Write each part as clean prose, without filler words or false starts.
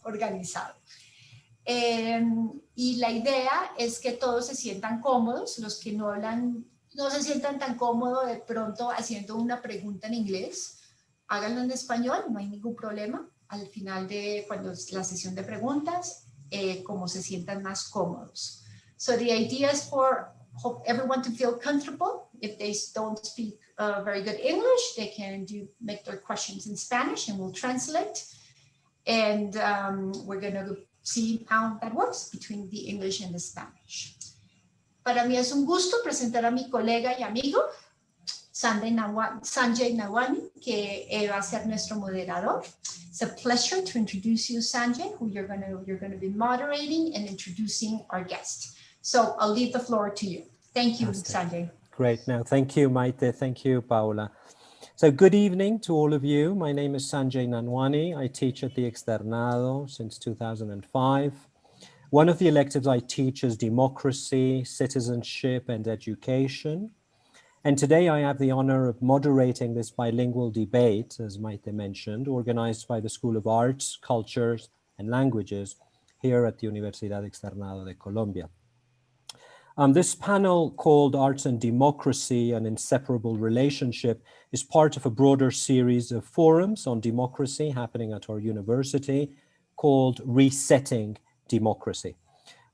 organizado. Y la idea es que todos se sientan cómodos, los que no hablan, no se sientan tan cómodos de pronto haciendo una pregunta en inglés, háganlo en español, no hay ningún problema. Al final de cuando es la sesión de preguntas, como se sientan más cómodos. So the idea is for everyone to feel comfortable. If they don't speak very good English, they can make their questions in Spanish and we'll translate. And we're going to see how that works between the English and the Spanish. Para mí es un gusto presentar a mi colega y amigo, Sanjay Nawani, que va a ser nuestro moderador. It's a pleasure to introduce you, Sanjay, who you're going to be moderating and introducing our guest. So I'll leave the floor to you. Thank you, Sanjay. Great. Now, thank you, Maite. Thank you, Paula. So good evening to all of you. My name is Sanjay Nanwani. I teach at the Externado since 2005. One of the electives I teach is democracy, citizenship, and education. And today I have the honor of moderating this bilingual debate, as Maite mentioned, organized by the School of Arts, Cultures, and Languages here at the Universidad Externado de Colombia. This panel, called Arts and Democracy, an Inseparable Relationship, is part of a broader series of forums on democracy happening at our university called Resetting Democracy.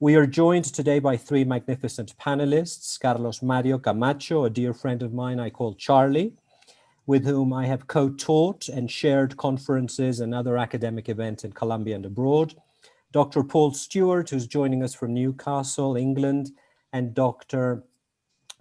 We are joined today by three magnificent panelists: Carlos Mario Camacho, a dear friend of mine I call Charlie, with whom I have co-taught and shared conferences and other academic events in Colombia and abroad; Dr. Paul Stewart, who's joining us from Newcastle, England; and Dr.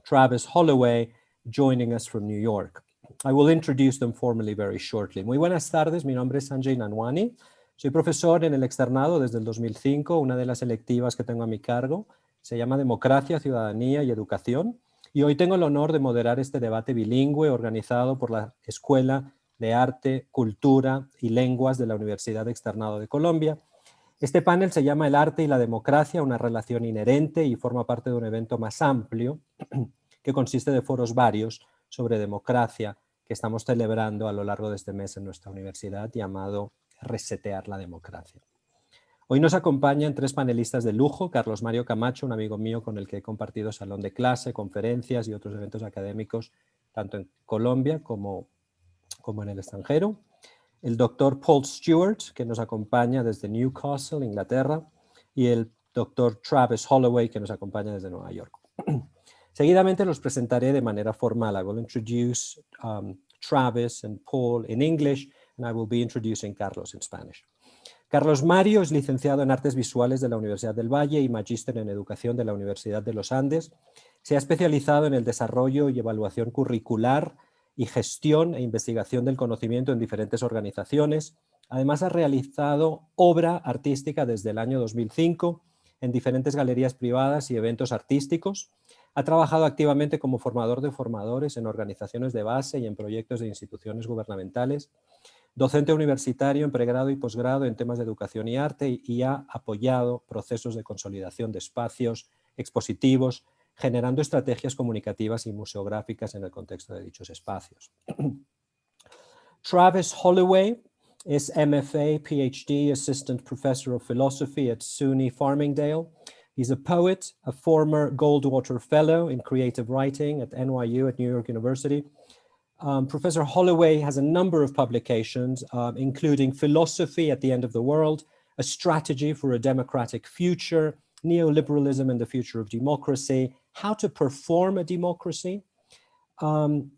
Travis Holloway, joining us from New York. I will introduce them formally very shortly. Muy buenas tardes, mi nombre es Sanjay Nanwani. Soy profesor en el Externado desde el 2005. Una de las electivas que tengo a mi cargo se llama Democracia, Ciudadanía y Educación. Y hoy tengo el honor de moderar este debate bilingüe organizado por la Escuela de Arte, Cultura y Lenguas de la Universidad Externado de Colombia. Este panel se llama El arte y la democracia, una relación inherente, y forma parte de un evento más amplio que consiste de foros varios sobre democracia que estamos celebrando a lo largo de este mes en nuestra universidad, llamado Resetear la Democracia. Hoy nos acompañan tres panelistas de lujo: Carlos Mario Camacho, un amigo mío con el que he compartido salón de clase, conferencias y otros eventos académicos, tanto en Colombia como en el extranjero; el doctor Paul Stewart, que nos acompaña desde Newcastle, Inglaterra; y el doctor Travis Holloway, que nos acompaña desde Nueva York. Seguidamente los presentaré de manera formal. I will introduce Travis and Paul in English, and I will be introducing Carlos in Spanish. Carlos Mario es licenciado en Artes Visuales de la Universidad del Valle y magíster en Educación de la Universidad de los Andes. Se ha especializado en el desarrollo y evaluación curricular y gestión e investigación del conocimiento en diferentes organizaciones. Además, ha realizado obra artística desde el año 2005 en diferentes galerías privadas y eventos artísticos. Ha trabajado activamente como formador de formadores en organizaciones de base y en proyectos de instituciones gubernamentales, docente universitario en pregrado y posgrado en temas de educación y arte, y ha apoyado procesos de consolidación de espacios expositivos, generando estrategias comunicativas y museográficas en el contexto de dichos espacios. Travis Holloway is MFA, PhD, Assistant Professor of Philosophy at SUNY Farmingdale. He's a poet, a former Goldwater Fellow in Creative Writing at NYU at New York University. Professor Holloway has a number of publications, including Philosophy at the End of the World, A Strategy for a Democratic Future, Neoliberalism and the Future of Democracy, How to Perform a Democracy.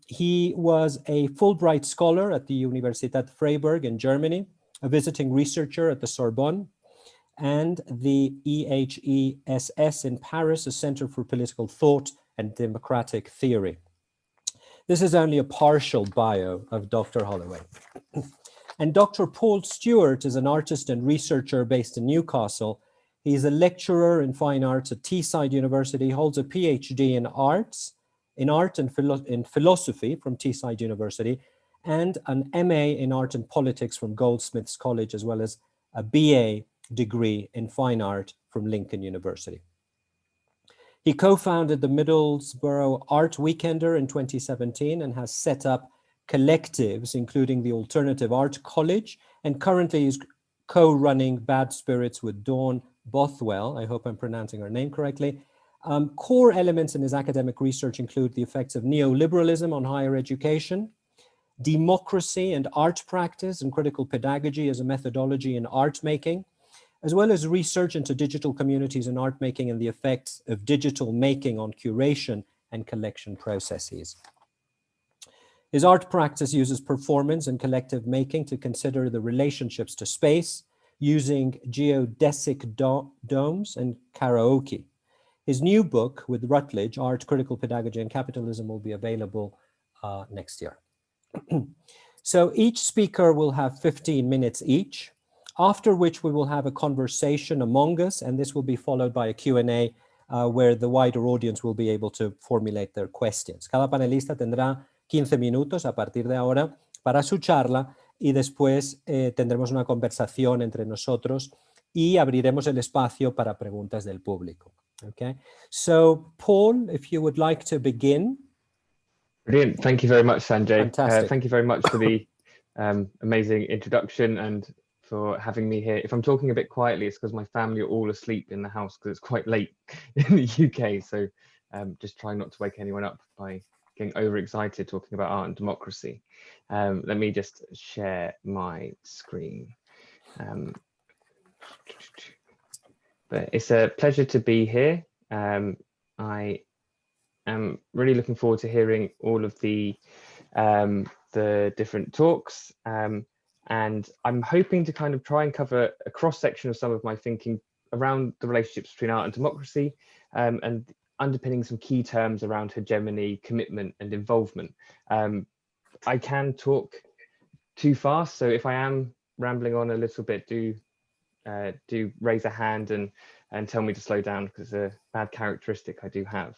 He was a Fulbright Scholar at the Universität Freiburg in Germany, a visiting researcher at the Sorbonne, and the EHESS in Paris, a Center for Political Thought and Democratic Theory. This is only a partial bio of Dr. Holloway. And Dr. Paul Stewart is an artist and researcher based in Newcastle. He's a lecturer in fine arts at Teesside University, holds a PhD in art and philosophy from Teesside University, and an MA in art and politics from Goldsmiths College, as well as a BA degree in fine art from Lincoln University. He co-founded the Middlesbrough Art Weekender in 2017 and has set up collectives, including the Alternative Art College, and currently is co-running Bad Spirits with Dawn Bothwell. I hope I'm pronouncing her name correctly. Core elements in his academic research include the effects of neoliberalism on higher education, democracy and art practice and critical pedagogy as a methodology in art making, as well as research into digital communities and art making and the effects of digital making on curation and collection processes. His art practice uses performance and collective making to consider the relationships to space using geodesic domes and karaoke. His new book with Routledge, Art, Critical Pedagogy and Capitalism, will be available next year. So each speaker will have 15 minutes each, after which we will have a conversation among us, and this will be followed by a Q&A where the wider audience will be able to formulate their questions. Cada panelista tendrá 15 minutos a partir de ahora para su charla y después tendremos una conversación entre nosotros y abriremos el espacio para preguntas del público. Okay, so Paul, if you would like to begin. Brilliant. Thank you very much, Sanjay. Fantastic. Thank you very much for the amazing introduction and for having me here. If I'm talking a bit quietly, it's because my family are all asleep in the house because it's quite late in the UK. So just trying not to wake anyone up by getting overexcited talking about art and democracy. Let me just share my screen. But it's a pleasure to be here. I am really looking forward to hearing all of the different talks. And I'm hoping to kind of try and cover a cross-section of some of my thinking around the relationships between art and democracy, and underpinning some key terms around hegemony, commitment, and involvement. I can talk too fast, so if I am rambling on a little bit, do raise a hand and tell me to slow down, because it's a bad characteristic I do have.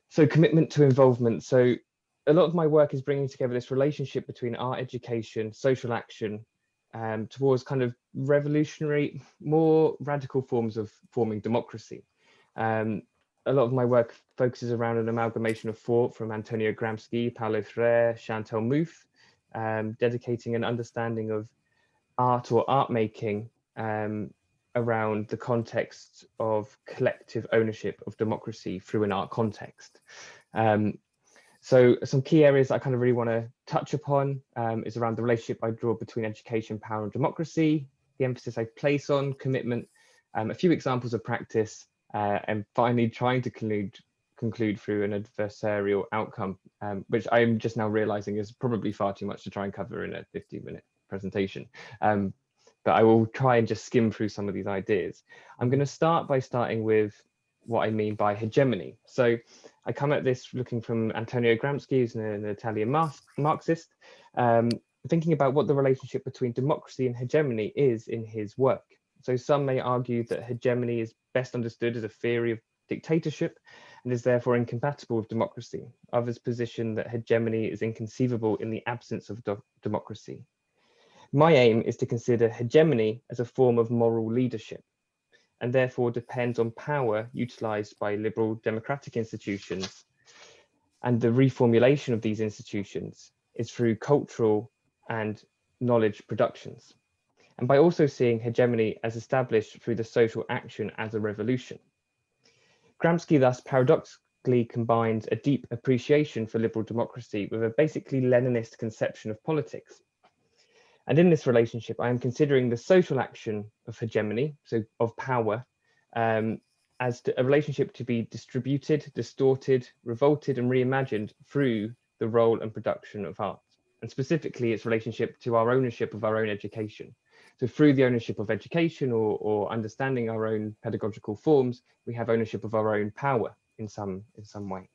So commitment to involvement. So a lot of my work is bringing together this relationship between art education, social action, towards kind of revolutionary, more radical forms of forming democracy. A lot of my work focuses around an amalgamation of thought from Antonio Gramsci, Paulo Freire, Chantal Mouffe, dedicating an understanding of art or art making around the context of collective ownership of democracy through an art context. So some key areas I kind of really want to touch upon is around the relationship I draw between education, power and democracy, the emphasis I place on commitment, a few examples of practice, and finally trying to conclude through an adversarial outcome, which I'm just now realizing is probably far too much to try and cover in a 15-minute presentation. But I will try and just skim through some of these ideas. I'm going to start by starting with what I mean by hegemony. So I come at this looking from Antonio Gramsci, who's an Italian Marxist, thinking about what the relationship between democracy and hegemony is in his work. So some may argue that hegemony is best understood as a theory of dictatorship and is therefore incompatible with democracy. Others position that hegemony is inconceivable in the absence of democracy. My aim is to consider hegemony as a form of moral leadership, and therefore depends on power utilized by liberal democratic institutions. And the reformulation of these institutions is through cultural and knowledge productions. And by also seeing hegemony as established through the social action as a revolution. Gramsci thus paradoxically combines a deep appreciation for liberal democracy with a basically Leninist conception of politics. And in this relationship, I am considering the social action of hegemony, so of power, as a relationship to be distributed, distorted, revolted, and reimagined through the role and production of art, and specifically its relationship to our ownership of our own education. So through the ownership of education or understanding our own pedagogical forms, we have ownership of our own power in some way.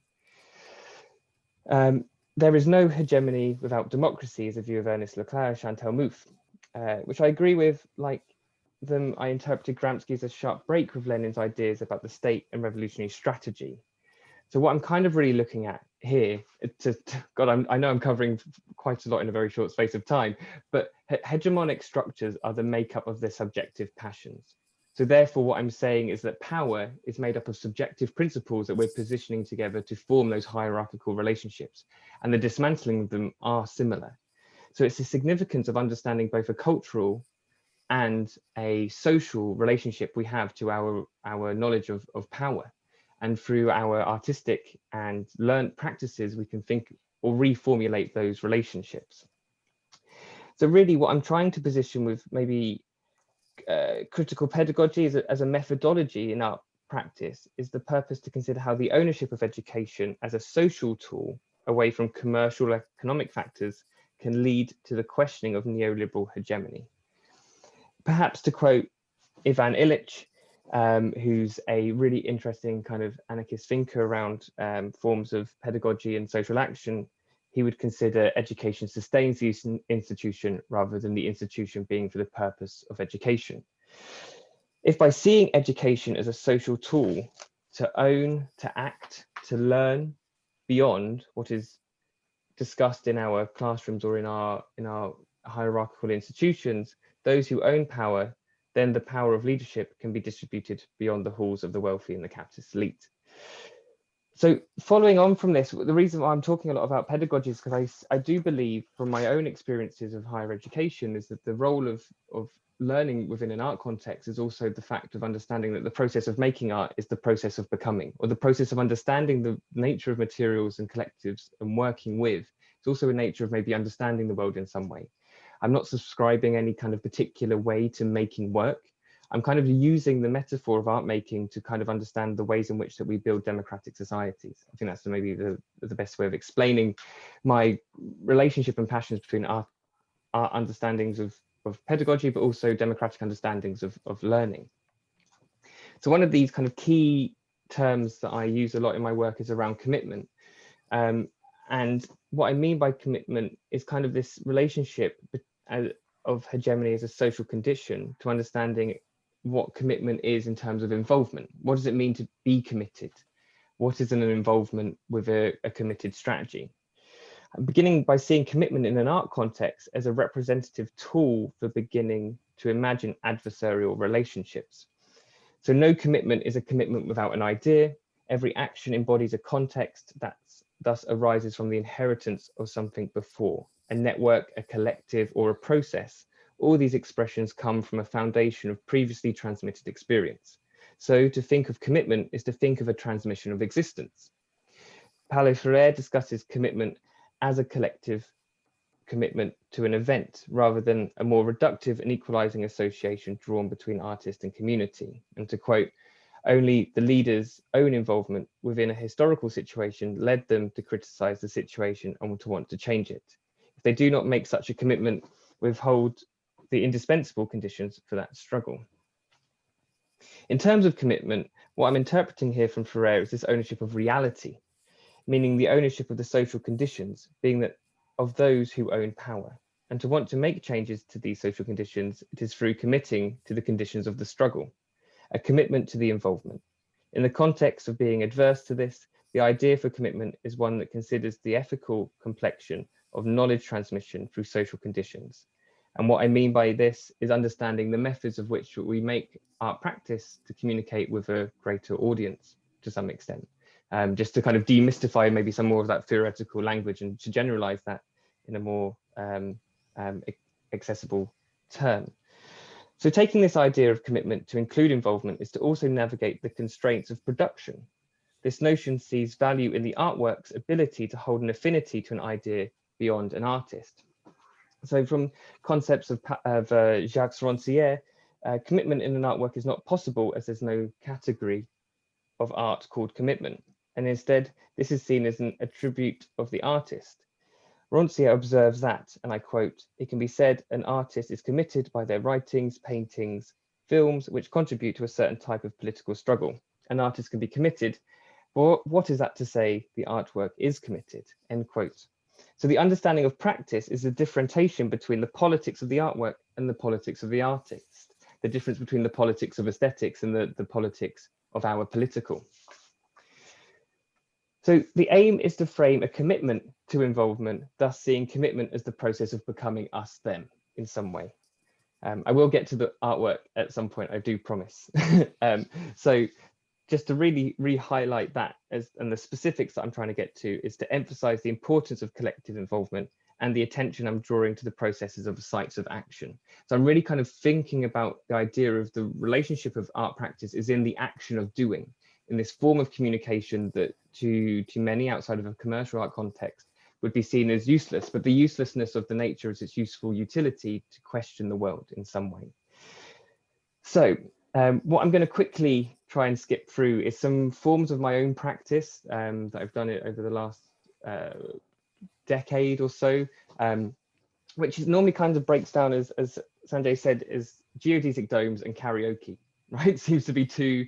There is no hegemony without democracy is a view of Ernest Leclerc, Chantal Mouffe, which I agree with. Like them, I interpreted Gramsci as a sharp break with Lenin's ideas about the state and revolutionary strategy. So what I'm kind of really looking at here, I know I'm covering quite a lot in a very short space of time, but hegemonic structures are the makeup of their subjective passions. So therefore, what I'm saying is that power is made up of subjective principles that we're positioning together to form those hierarchical relationships, and the dismantling of them are similar. So it's the significance of understanding both a cultural and a social relationship we have to our knowledge of power. And through our artistic and learned practices, we can think or reformulate those relationships. So really what I'm trying to position with maybe critical pedagogy as a methodology in our practice is the purpose to consider how the ownership of education as a social tool away from commercial economic factors can lead to the questioning of neoliberal hegemony. Perhaps to quote Ivan Illich, who's a really interesting kind of anarchist thinker around forms of pedagogy and social action, he would consider education sustains the institution rather than the institution being for the purpose of education. If by seeing education as a social tool to own, to act, to learn beyond what is discussed in our classrooms or in our hierarchical institutions, those who own power, then the power of leadership can be distributed beyond the halls of the wealthy and the capitalist elite. So following on from this, the reason why I'm talking a lot about pedagogy is because I do believe from my own experiences of higher education is that the role of learning within an art context is also the fact of understanding that the process of making art is the process of becoming, or the process of understanding the nature of materials and collectives and working with. It's also a nature of maybe understanding the world in some way. I'm not subscribing any kind of particular way to making work. I'm kind of using the metaphor of art making to kind of understand the ways in which that we build democratic societies. I think that's maybe the best way of explaining my relationship and passions between art understandings of pedagogy, but also democratic understandings of learning. So one of these kind of key terms that I use a lot in my work is around commitment. And what I mean by commitment is kind of this relationship of hegemony as a social condition to understanding what commitment is in terms of involvement. What does it mean to be committed? What is an involvement with a committed strategy? I'm beginning by seeing commitment in an art context as a representative tool for beginning to imagine adversarial relationships. So no commitment is a commitment without an idea. Every action embodies a context that thus arises from the inheritance of something before, a network, a collective, or a process. All these expressions come from a foundation of previously transmitted experience. So to think of commitment is to think of a transmission of existence. Paulo Freire discusses commitment as a collective commitment to an event rather than a more reductive and equalizing association drawn between artist and community. And to quote, only the leader's own involvement within a historical situation led them to criticize the situation and to want to change it. If they do not make such a commitment, withhold the indispensable conditions for that struggle. In terms of commitment, what I'm interpreting here from Freire is this ownership of reality, meaning the ownership of the social conditions, being that of those who own power. And to want to make changes to these social conditions, it is through committing to the conditions of the struggle, a commitment to the involvement. In the context of being adverse to this, the idea for commitment is one that considers the ethical complexion of knowledge transmission through social conditions. And what I mean by this is understanding the methods of which we make art practice to communicate with a greater audience to some extent. Just to kind of demystify maybe some more of that theoretical language and to generalize that in a more accessible term. So taking this idea of commitment to include involvement is to also navigate the constraints of production. This notion sees value in the artwork's ability to hold an affinity to an idea beyond an artist. So from concepts of Jacques Rancière, commitment in an artwork is not possible as there's no category of art called commitment. And instead, this is seen as an attribute of the artist. Rancière observes that, and I quote, "It can be said an artist is committed by their writings, paintings, films, which contribute to a certain type of political struggle. An artist can be committed, but what is that to say the artwork is committed?" End quote. So the understanding of practice is the differentiation between the politics of the artwork and the politics of the artist, the difference between the politics of aesthetics and the politics of our political. So the aim is to frame a commitment to involvement, thus seeing commitment as the process of becoming us them in some way. I will get to the artwork at some point, I do promise. So just to really re-highlight that and the specifics that I'm trying to get to is to emphasize the importance of collective involvement and the attention I'm drawing to the processes of the sites of action. So I'm really kind of thinking about the idea of the relationship of art practice is in the action of doing, in this form of communication that to many outside of a commercial art context would be seen as useless, but the uselessness of the nature is its useful utility to question the world in some way. So what I'm going to quickly try and skip through is some forms of my own practice that I've done it over the last decade or so, which is normally kind of breaks down as Sanjay said, as geodesic domes and karaoke, right? Seems to be two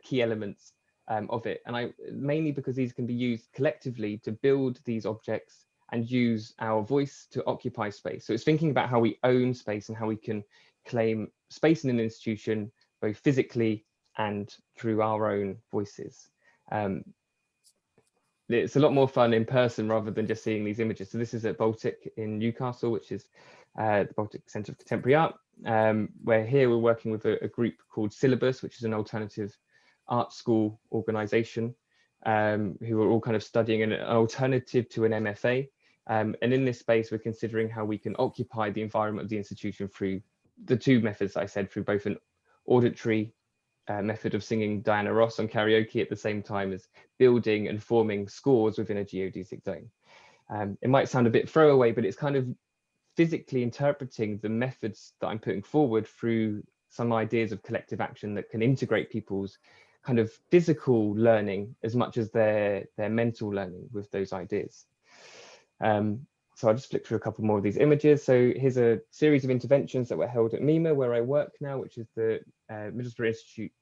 key elements of it. And mainly because these can be used collectively to build these objects and use our voice to occupy space. So it's thinking about how we own space and how we can claim space in an institution, both physically and through our own voices. It's a lot more fun in person rather than just seeing these images. So this is at Baltic in Newcastle, which is the Baltic Centre of Contemporary Art, where here we're working with a group called Syllabus, which is an alternative art school organisation, who are all kind of studying an alternative to an MFA. And in this space, we're considering how we can occupy the environment of the institution through the two methods I said, through both an auditory method of singing Diana Ross on karaoke at the same time as building and forming scores within a geodesic dome. It might sound a bit throwaway, but it's kind of physically interpreting the methods that I'm putting forward through some ideas of collective action that can integrate people's kind of physical learning as much as their mental learning with those ideas. So I'll just flick through a couple more of these images. So here's a series of interventions that were held at MIMA, where I work now, which is the Middlesbrough Institute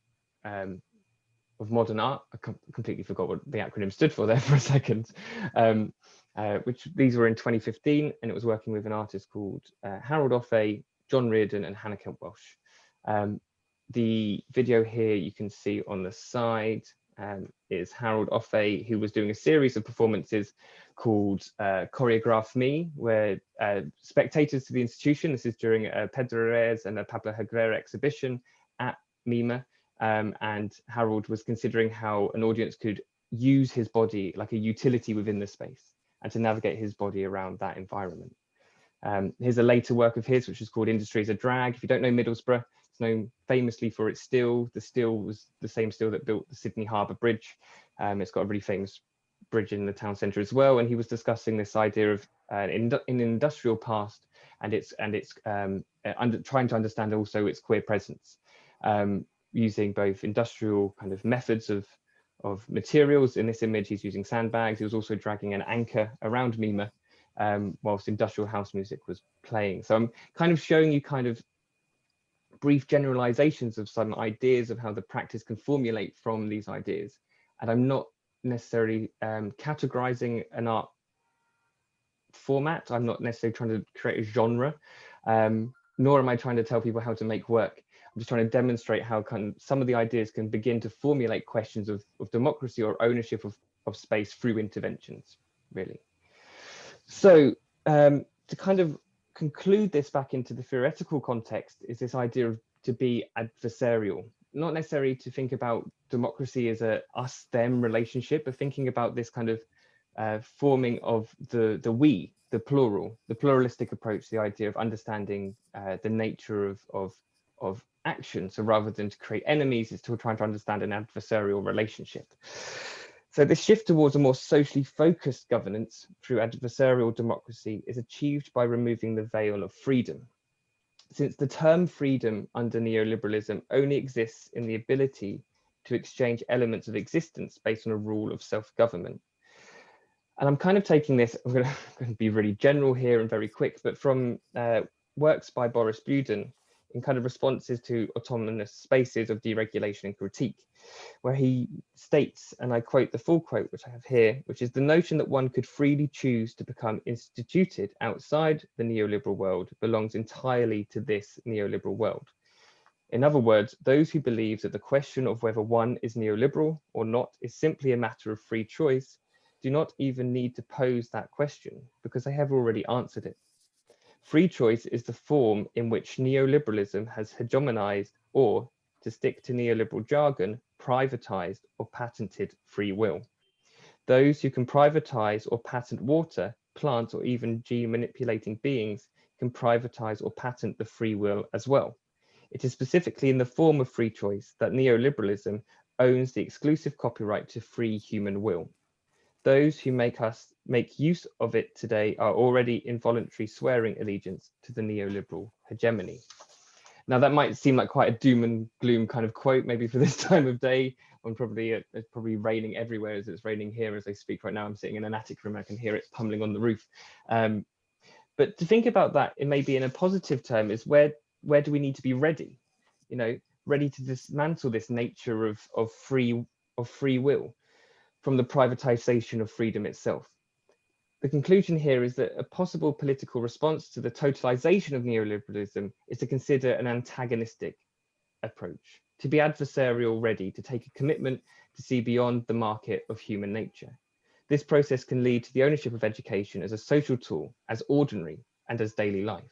of Modern Art. I completely forgot what the acronym stood for there for a second. Which these were in 2015, and it was working with an artist called Harold Offey, John Reardon, and Hannah Kemp-Welsh. The video here you can see on the side is Harold Offey, who was doing a series of performances called Choreograph Me, where spectators to the institution, this is during a Pedro Reyes and a Pablo Hagrera exhibition at MIMA, and Harold was considering how an audience could use his body like a utility within the space and to navigate his body around that environment. Here's a later work of his, which is called Industry as a Drag. If you don't know Middlesbrough, it's known famously for its steel. The steel was the same steel that built the Sydney Harbour Bridge. It's got a really famous bridge in the town centre as well. And he was discussing this idea of in an industrial past and trying to understand also its queer presence, using both industrial kind of methods of materials. In this image, he's using sandbags. He was also dragging an anchor around MIMA whilst industrial house music was playing. So I'm kind of showing you kind of brief generalizations of some ideas of how the practice can formulate from these ideas. And I'm not necessarily categorizing an art format. I'm not necessarily trying to create a genre, nor am I trying to tell people how to make work. I'm just trying to demonstrate how some of the ideas can begin to formulate questions of democracy or ownership of space through interventions, really. So to kind of conclude this back into the theoretical context is this idea of to be adversarial, not necessarily to think about democracy as a us-them relationship, but thinking about this kind of forming of the we, the plural, the pluralistic approach, the idea of understanding the nature of action. So rather than to create enemies, it's still trying to understand an adversarial relationship. So this shift towards a more socially focused governance through adversarial democracy is achieved by removing the veil of freedom. Since the term freedom under neoliberalism only exists in the ability to exchange elements of existence based on a rule of self-government. And I'm kind of taking this, I'm going to be really general here and very quick, but from works by Boris Budin in kind of responses to autonomous spaces of deregulation and critique, where he states, and I quote the full quote, which I have here, which is the notion that one could freely choose to become instituted outside the neoliberal world belongs entirely to this neoliberal world. In other words, those who believe that the question of whether one is neoliberal or not is simply a matter of free choice do not even need to pose that question because they have already answered it. Free choice is the form in which neoliberalism has hegemonized, or, to stick to neoliberal jargon, privatized or patented free will. Those who can privatize or patent water plants, or even gene-manipulating beings can privatize or patent the free will as well. It is specifically in the form of free choice that neoliberalism owns the exclusive copyright to free human will. Those who make use of it today are already involuntarily swearing allegiance to the neoliberal hegemony. Now that might seem like quite a doom and gloom kind of quote, maybe for this time of day, when it's probably raining everywhere, as it's raining here as I speak right now. I'm sitting in an attic room, I can hear it pummeling on the roof. But to think about that, it may be in a positive term, is where do we need to be ready? You know, ready to dismantle this nature of free will from the privatization of freedom itself. The conclusion here is that a possible political response to the totalization of neoliberalism is to consider an antagonistic approach, to be adversarial ready, to take a commitment to see beyond the market of human nature. This process can lead to the ownership of education as a social tool, as ordinary, and as daily life.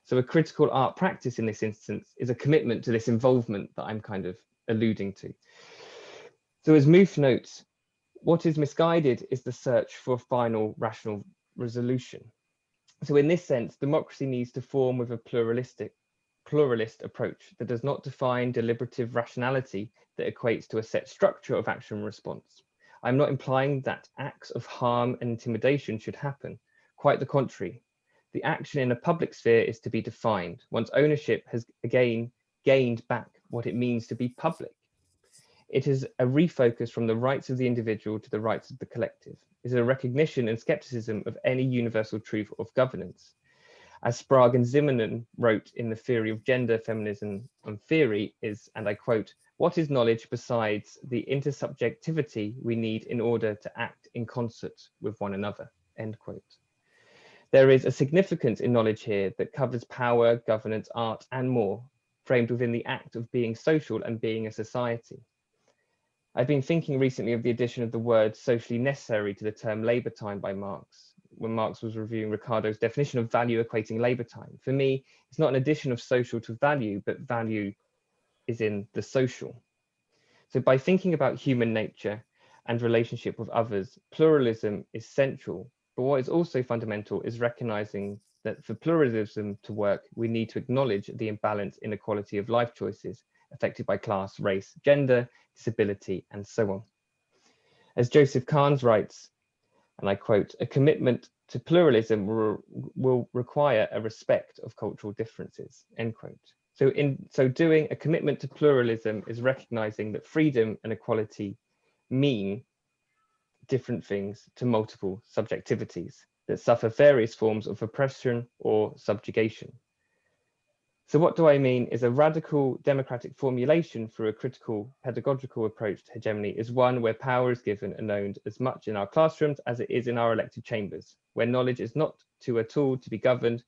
So a critical art practice in this instance is a commitment to this involvement that I'm kind of alluding to. So as Moof notes, what is misguided is the search for a final rational resolution. So in this sense, democracy needs to form with a pluralist approach that does not define deliberative rationality that equates to a set structure of action and response. I'm not implying that acts of harm and intimidation should happen. Quite the contrary. The action in a public sphere is to be defined once ownership has again gained back what it means to be public. It is a refocus from the rights of the individual to the rights of the collective. It is a recognition and skepticism of any universal truth of governance. As Sprague and Zimmerman wrote in The Theory of Gender, Feminism and Theory is, and I quote, "What is knowledge besides the intersubjectivity we need in order to act in concert with one another?" End quote. There is a significance in knowledge here that covers power, governance, art, and more, framed within the act of being social and being a society. I've been thinking recently of the addition of the word socially necessary to the term labour time by Marx, when Marx was reviewing Ricardo's definition of value equating labour time. For me, it's not an addition of social to value, but value is in the social. So by thinking about human nature and relationship with others, pluralism is central, but what is also fundamental is recognising that for pluralism to work, we need to acknowledge the imbalance inequality of life choices affected by class, race, gender, disability, and so on. As Joseph Kahn writes, and I quote, "A commitment to pluralism will require a respect of cultural differences," end quote. So in so doing, a commitment to pluralism is recognizing that freedom and equality mean different things to multiple subjectivities that suffer various forms of oppression or subjugation. So what do I mean is a radical democratic formulation for a critical pedagogical approach to hegemony is one where power is given and owned as much in our classrooms as it is in our elected chambers, where knowledge is not a tool to be governed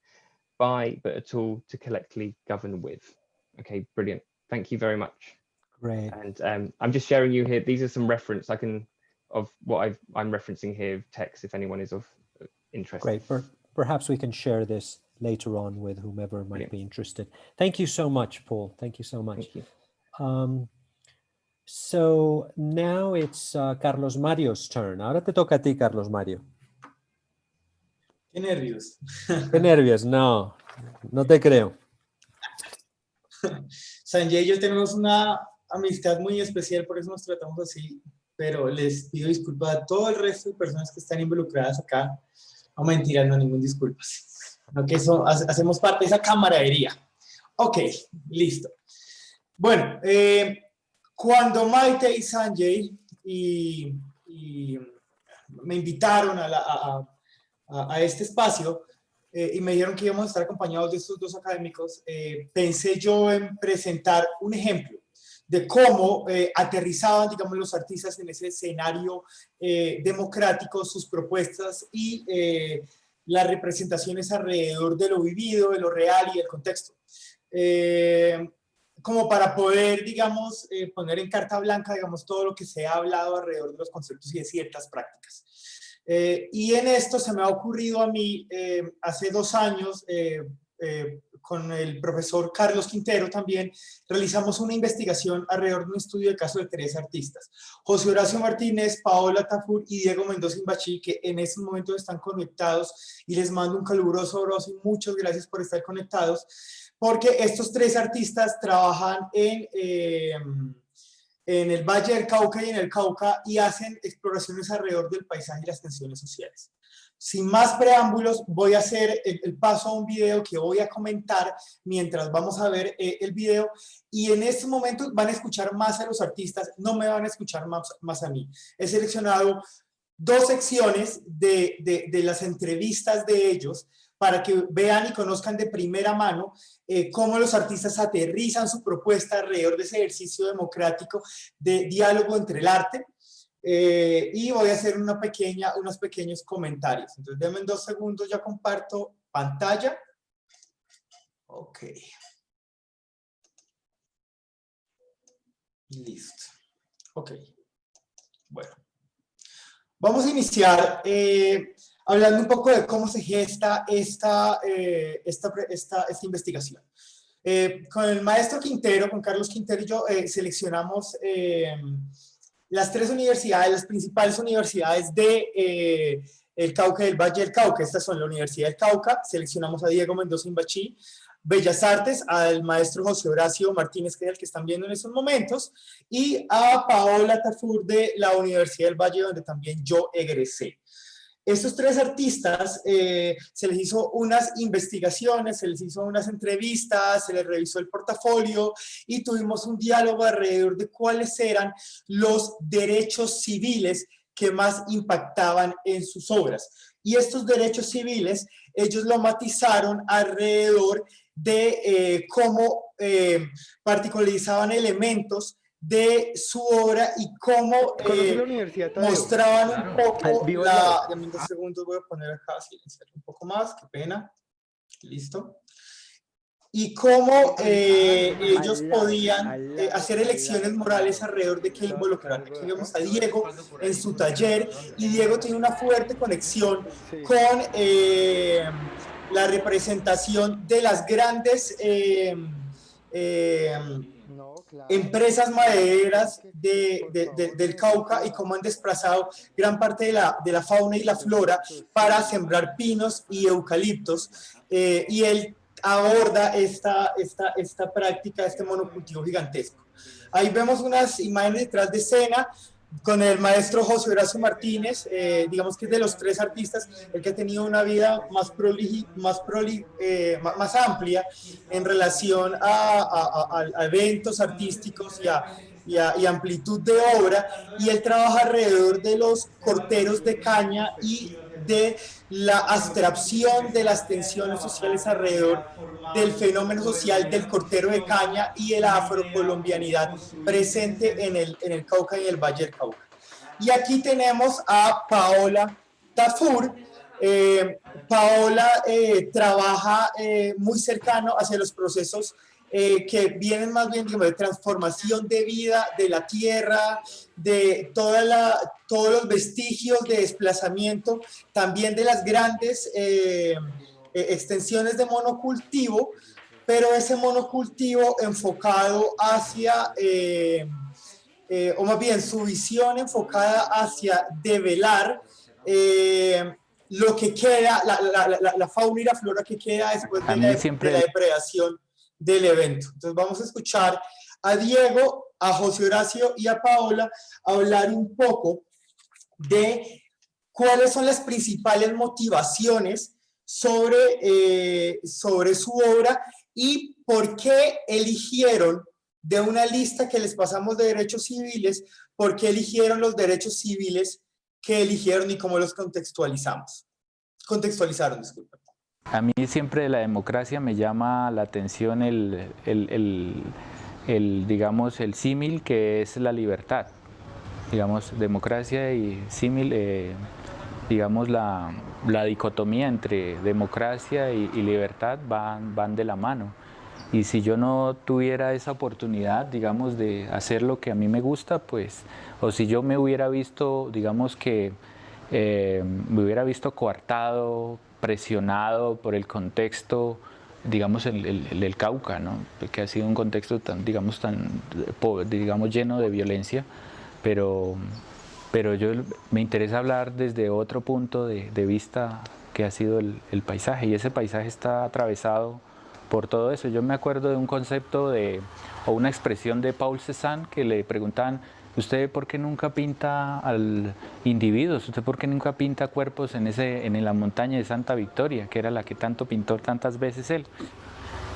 by, but a tool to collectively govern with. Okay, brilliant. Thank you very much. Great. And I'm just sharing you here. These are some reference of what I'm referencing here, text, if anyone is of interest. Great. Perhaps we can share this later on with whomever might be interested. Thank you so much, Paul. Thank you so much. Thank you. So now it's Carlos Mario's turn. Ahora te toca a ti, Carlos Mario. Qué nervios. Qué nervios. No te creo. Sanjay y yo tenemos una amistad muy especial, por eso nos tratamos así, pero les pido disculpas a todo el resto de personas que están involucradas acá. No, mentiras, no, ningún disculpas. No, que eso, hacemos parte de esa camaradería. Ok, listo. Bueno, cuando Maite y Sanjay me invitaron a este espacio y me dijeron que íbamos a estar acompañados de estos dos académicos, pensé yo en presentar un ejemplo de cómo aterrizaban, digamos, los artistas en ese escenario democrático, sus propuestas y las representaciones alrededor de lo vivido, de lo real y del contexto. Como para poder, digamos, poner en carta blanca, digamos, todo lo que se ha hablado alrededor de los conceptos y de ciertas prácticas. Y en esto se me ha ocurrido a mí, hace 2 años, con el profesor Carlos Quintero también, realizamos una investigación alrededor de un estudio de caso de 3 artistas, José Horacio Martínez, Paola Tafur y Diego Mendoza Imbachi, que en estos momentos están conectados, y les mando un caluroso abrazo y muchas gracias por estar conectados, porque estos 3 artistas trabajan en el Valle del Cauca y en el Cauca y hacen exploraciones alrededor del paisaje y las tensiones sociales. Sin más preámbulos, voy a hacer el paso a un video que voy a comentar mientras vamos a ver el video, y en estos momentos van a escuchar más a los artistas, no me van a escuchar más a mí. He seleccionado 2 secciones de las entrevistas de ellos para que vean y conozcan de primera mano cómo los artistas aterrizan su propuesta alrededor de ese ejercicio democrático de diálogo entre el arte. Y voy a hacer unos pequeños comentarios. Entonces, denme 2 segundos, ya comparto pantalla. Ok. Listo. Ok. Bueno. Vamos a iniciar hablando un poco de cómo se gesta esta investigación. Con el maestro Quintero, con Carlos Quintero y yo, seleccionamos las 3 universidades, las principales universidades de el Cauca y del Valle del Cauca. Estas son la Universidad del Cauca, seleccionamos a Diego Mendoza Imbachi; Bellas Artes, al maestro José Horacio Martínez, que es el que están viendo en estos momentos, y a Paola Tafur de la Universidad del Valle, donde también yo egresé. Estos 3 artistas se les hizo unas investigaciones, se les hizo unas entrevistas, se les revisó el portafolio y tuvimos un diálogo alrededor de cuáles eran los derechos civiles que más impactaban en sus obras. Y estos derechos civiles, ellos lo matizaron alrededor de cómo particularizaban elementos de su obra y cómo mostraban un poco Dame 2 segundos, voy a poner acá, silenciar un poco más, qué pena. Listo. Y cómo ellos podían hacer elecciones morales alrededor de qué involucrar. Aquí vemos a Diego en su taller, y Diego tiene una fuerte conexión con la representación de las grandes empresas madereras del Cauca, y cómo han desplazado gran parte de la fauna y la flora para sembrar pinos y eucaliptos, y él aborda esta práctica, este monocultivo gigantesco. Ahí vemos unas imágenes detrás de escena con el maestro José Horacio Martínez, digamos que es de los 3 artistas el que ha tenido una vida más amplia en relación a eventos artísticos y amplitud de obra, y él trabaja alrededor de los corteros de caña y de la abstracción de las tensiones sociales alrededor del fenómeno social del cortero de caña y de la afrocolombianidad presente en el Cauca y el Valle del Cauca. Y aquí tenemos a Paola Tafur. Paola trabaja muy cercano hacia los procesos que vienen más bien, digamos, de transformación de vida de la tierra, de todos los vestigios de desplazamiento, también de las grandes extensiones de monocultivo, pero ese monocultivo enfocado hacia, o más bien su visión enfocada hacia develar lo que queda, la fauna y la flora que queda después de la depredación del evento. Entonces vamos a escuchar a Diego, a José Horacio y a Paola hablar un poco de cuáles son las principales motivaciones sobre su obra y por qué eligieron, de una lista que les pasamos de derechos civiles, por qué eligieron los derechos civiles que eligieron y cómo los contextualizaron, disculpen. A mí siempre de la democracia me llama la atención digamos, el símil que es la libertad. Digamos, democracia y símil, digamos, la dicotomía entre democracia y libertad van de la mano. Y si yo no tuviera esa oportunidad, digamos, de hacer lo que a mí me gusta, pues, o si yo me hubiera visto, digamos que me hubiera visto coartado, presionado por el contexto digamos, el Cauca, ¿no? Que ha sido un contexto tan, digamos, lleno de violencia, pero me interesa hablar desde otro punto de vista que ha sido el paisaje, y ese paisaje está atravesado por todo eso. Yo me acuerdo de un concepto o una expresión de Paul Cézanne, que le preguntaban: ¿usted por qué nunca pinta al individuos? ¿Usted por qué nunca pinta cuerpos en la montaña de Santa Victoria, que era la que tanto pintó tantas veces él?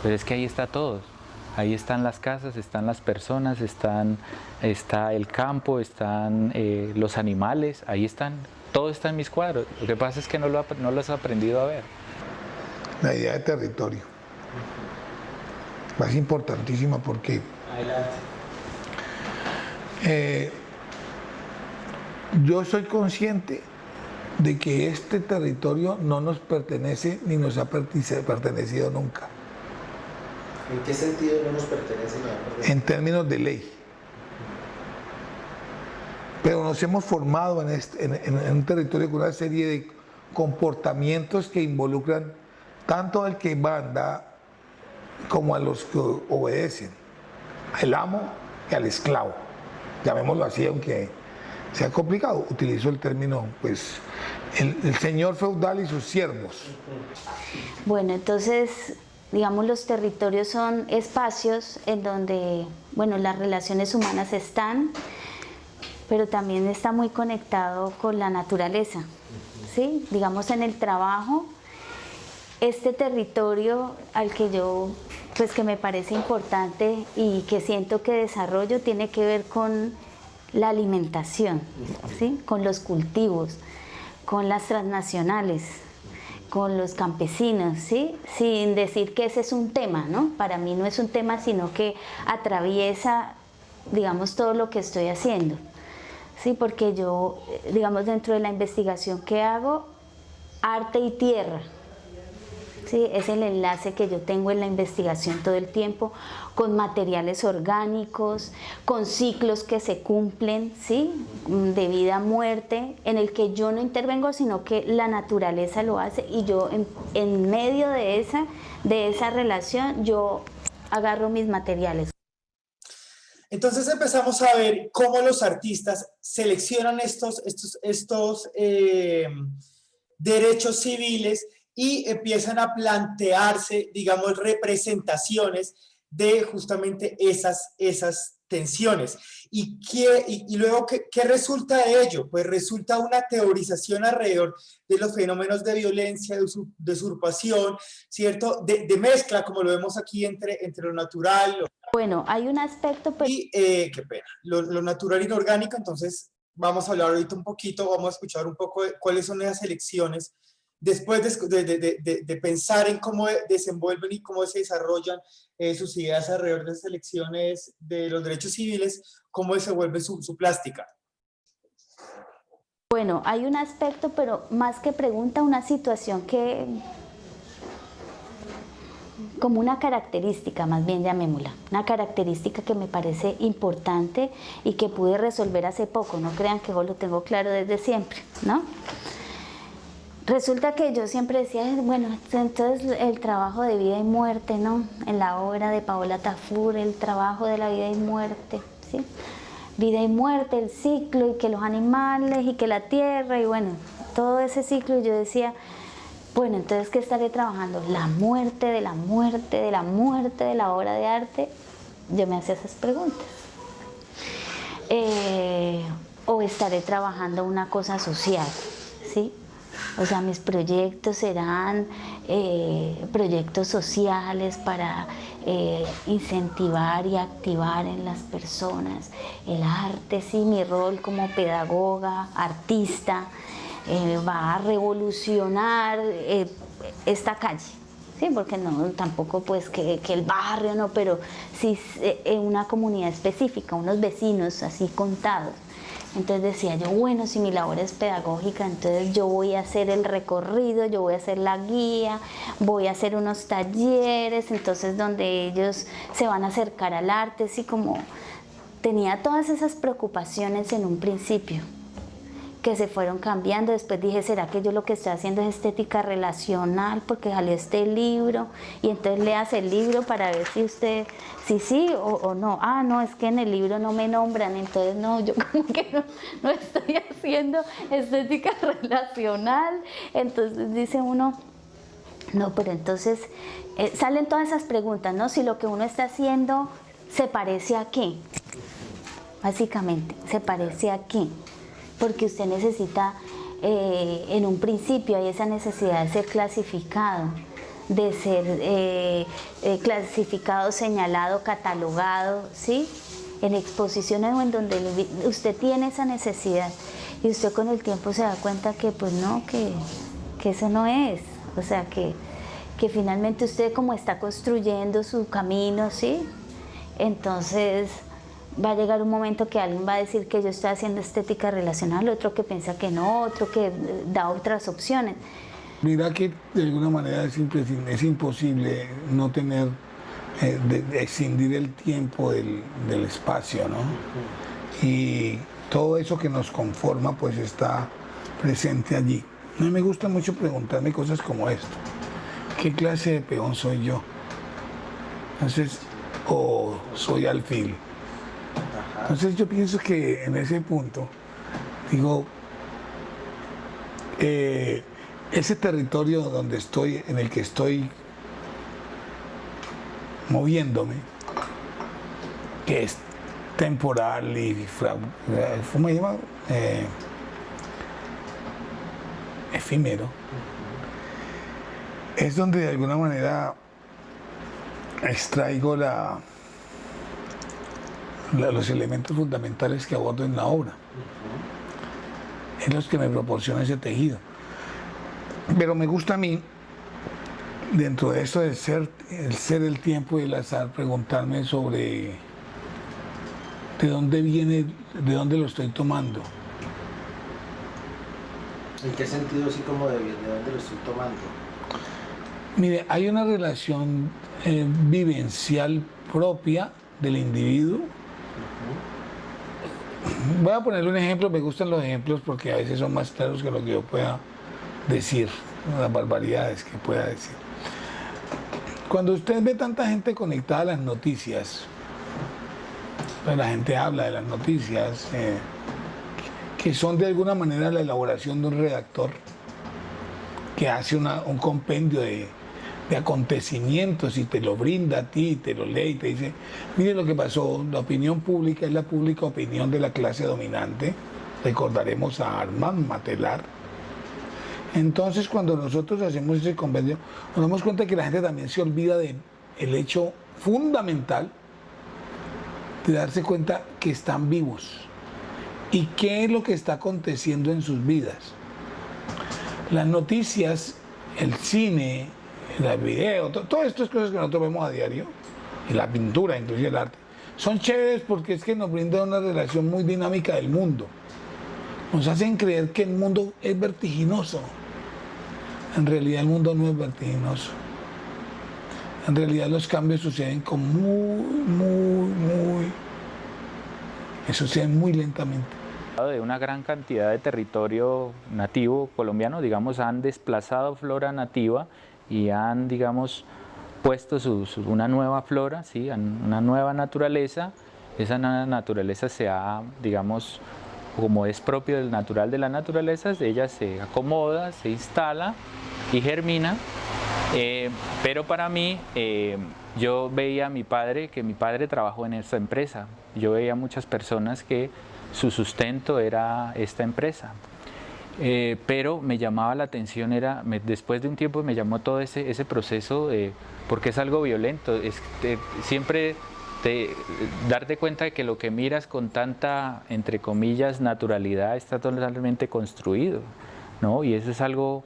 Pero es que ahí está todo. Ahí están las casas, están las personas, está el campo, están los animales, ahí están, todo está en mis cuadros. Lo que pasa es que no los he aprendido a ver. La idea de territorio es importantísima porque yo soy consciente de que este territorio no nos pertenece ni nos ha pertenecido nunca. ¿En qué sentido no nos pertenece? En términos de ley. Pero nos hemos formado en un territorio con una serie de comportamientos que involucran tanto al que manda como a los que obedecen, al amo y al esclavo. Llamémoslo así, aunque sea complicado. Utilizo el término, pues, el señor feudal y sus siervos. Bueno, entonces, digamos, los territorios son espacios en donde, bueno, las relaciones humanas están, pero también está muy conectado con la naturaleza, ¿sí? Digamos, en el trabajo, este territorio al que yo, pues que me parece importante y que siento que desarrollo, tiene que ver con la alimentación, ¿sí? Con los cultivos, con las transnacionales, con los campesinos, ¿sí? Sin decir que ese es un tema, ¿no? Para mí no es un tema, sino que atraviesa, digamos, todo lo que estoy haciendo, ¿sí? Porque yo, digamos, dentro de la investigación que hago, arte y tierra, ¿sí? Es el enlace que yo tengo en la investigación todo el tiempo, con materiales orgánicos, con ciclos que se cumplen, ¿sí? De vida a muerte, en el que yo no intervengo, sino que la naturaleza lo hace, y yo en medio de esa relación yo agarro mis materiales. Entonces empezamos a ver cómo los artistas seleccionan estos derechos civiles y empiezan a plantearse, digamos, representaciones de justamente esas tensiones. Y luego, ¿qué resulta de ello? Pues resulta una teorización alrededor de los fenómenos de violencia, de usurpación, ¿cierto? De mezcla, como lo vemos aquí, entre lo natural. Bueno, hay un aspecto... Y, qué pena, lo natural y lo orgánico. Entonces vamos a hablar ahorita un poquito, vamos a escuchar un poco de cuáles son esas elecciones, después de pensar en cómo desenvuelven y cómo se desarrollan sus ideas alrededor de esas elecciones de los derechos civiles, cómo desenvuelve su plástica. Bueno, hay un aspecto, pero más que pregunta, una situación que, como una característica, más bien llamémosla, una característica que me parece importante y que pude resolver hace poco. No crean que yo lo tengo claro desde siempre, ¿no? Resulta que yo siempre decía, bueno, entonces el trabajo de vida y muerte, ¿no? En la obra de Paola Tafur, el trabajo de la vida y muerte, ¿sí? Vida y muerte, el ciclo, y que los animales, y que la tierra, y bueno, todo ese ciclo. Y yo decía, bueno, entonces, ¿qué estaré trabajando? La muerte de la muerte, de la muerte de la obra de arte. Yo me hacía esas preguntas. O estaré trabajando una cosa social, ¿sí? O sea, mis proyectos serán proyectos sociales para incentivar y activar en las personas el arte, sí, mi rol como pedagoga, artista, va a revolucionar esta calle, ¿sí? Porque no, tampoco pues que el barrio, no, pero sí una comunidad específica, unos vecinos así contados. Entonces decía yo, bueno, si mi labor es pedagógica, entonces yo voy a hacer el recorrido, yo voy a hacer la guía, voy a hacer unos talleres, entonces donde ellos se van a acercar al arte, así como tenía todas esas preocupaciones en un principio. que se fueron cambiando. Después dije, ¿será que yo lo que estoy haciendo es estética relacional? Porque salió este libro, y entonces leas el libro para ver si usted, si sí o no. Ah, no, es que en el libro no me nombran, entonces no, yo como que no estoy haciendo estética relacional. Entonces dice uno, no, pero entonces salen todas esas preguntas, ¿no? Si lo que uno está haciendo se parece a qué, básicamente, se parece a qué, porque usted necesita, en un principio hay esa necesidad de ser clasificado, de ser clasificado, señalado, catalogado, ¿sí? En exposiciones o en donde usted tiene esa necesidad, y usted con el tiempo se da cuenta que pues no, que eso no es, o sea que finalmente usted como está construyendo su camino, ¿sí? Entonces va a llegar un momento que alguien va a decir que yo estoy haciendo estética relacional, otro que piensa que no, otro que da otras opciones. Mira que de alguna manera es imposible no tener, de escindir el tiempo del espacio, ¿no? Y todo eso que nos conforma pues está presente allí. A mí me gusta mucho preguntarme cosas como esto. ¿Qué clase de peón soy yo? Entonces, o soy alfil. Entonces yo pienso que en ese punto, digo, ese territorio donde estoy, en el que estoy moviéndome, que es temporal y ¿cómo se llama? Efímero, es donde de alguna manera extraigo los elementos fundamentales que abordo en la obra. Es los que me proporcionan ese tejido. Pero me gusta a mí, dentro de esto del ser, el tiempo y el azar, preguntarme sobre de dónde viene, de dónde lo estoy tomando. ¿En qué sentido así como de dónde lo estoy tomando? Mire, hay una relación vivencial propia del individuo. Voy a ponerle un ejemplo, me gustan los ejemplos porque a veces son más claros que lo que yo pueda decir, las barbaridades que pueda decir. Cuando usted ve tanta gente conectada a las noticias, pues la gente habla de las noticias, que son de alguna manera la elaboración de un redactor que hace un compendio de acontecimientos y te lo brinda a ti, te lo lee y te dice, mire lo que pasó, la opinión pública es la pública opinión de la clase dominante, recordaremos a Armand Matelar. Entonces cuando nosotros hacemos ese compendio, nos damos cuenta que la gente también se olvida del hecho fundamental de darse cuenta que están vivos y qué es lo que está aconteciendo en sus vidas. Las noticias, el cine, el video, todas estas cosas que nosotros vemos a diario, y la pintura, inclusive el arte, son chéveres porque es que nos brindan una relación muy dinámica del mundo. Nos hacen creer que el mundo es vertiginoso. En realidad el mundo no es vertiginoso. En realidad los cambios suceden con suceden muy lentamente. De una gran cantidad de territorio nativo colombiano, digamos, han desplazado flora nativa y han, digamos, puesto una nueva flora, ¿sí? Una nueva naturaleza. Esa naturaleza se ha, digamos, como es propio del natural de la naturaleza, ella se acomoda, se instala y germina. Pero para mí, yo veía a mi padre, que mi padre trabajó en esta empresa. Yo veía muchas personas que su sustento era esta empresa. Pero me llamaba la atención, después de un tiempo me llamó todo ese proceso, porque es algo violento, siempre darte cuenta de que lo que miras con tanta, entre comillas, naturalidad está totalmente construido, ¿no? Y eso es algo,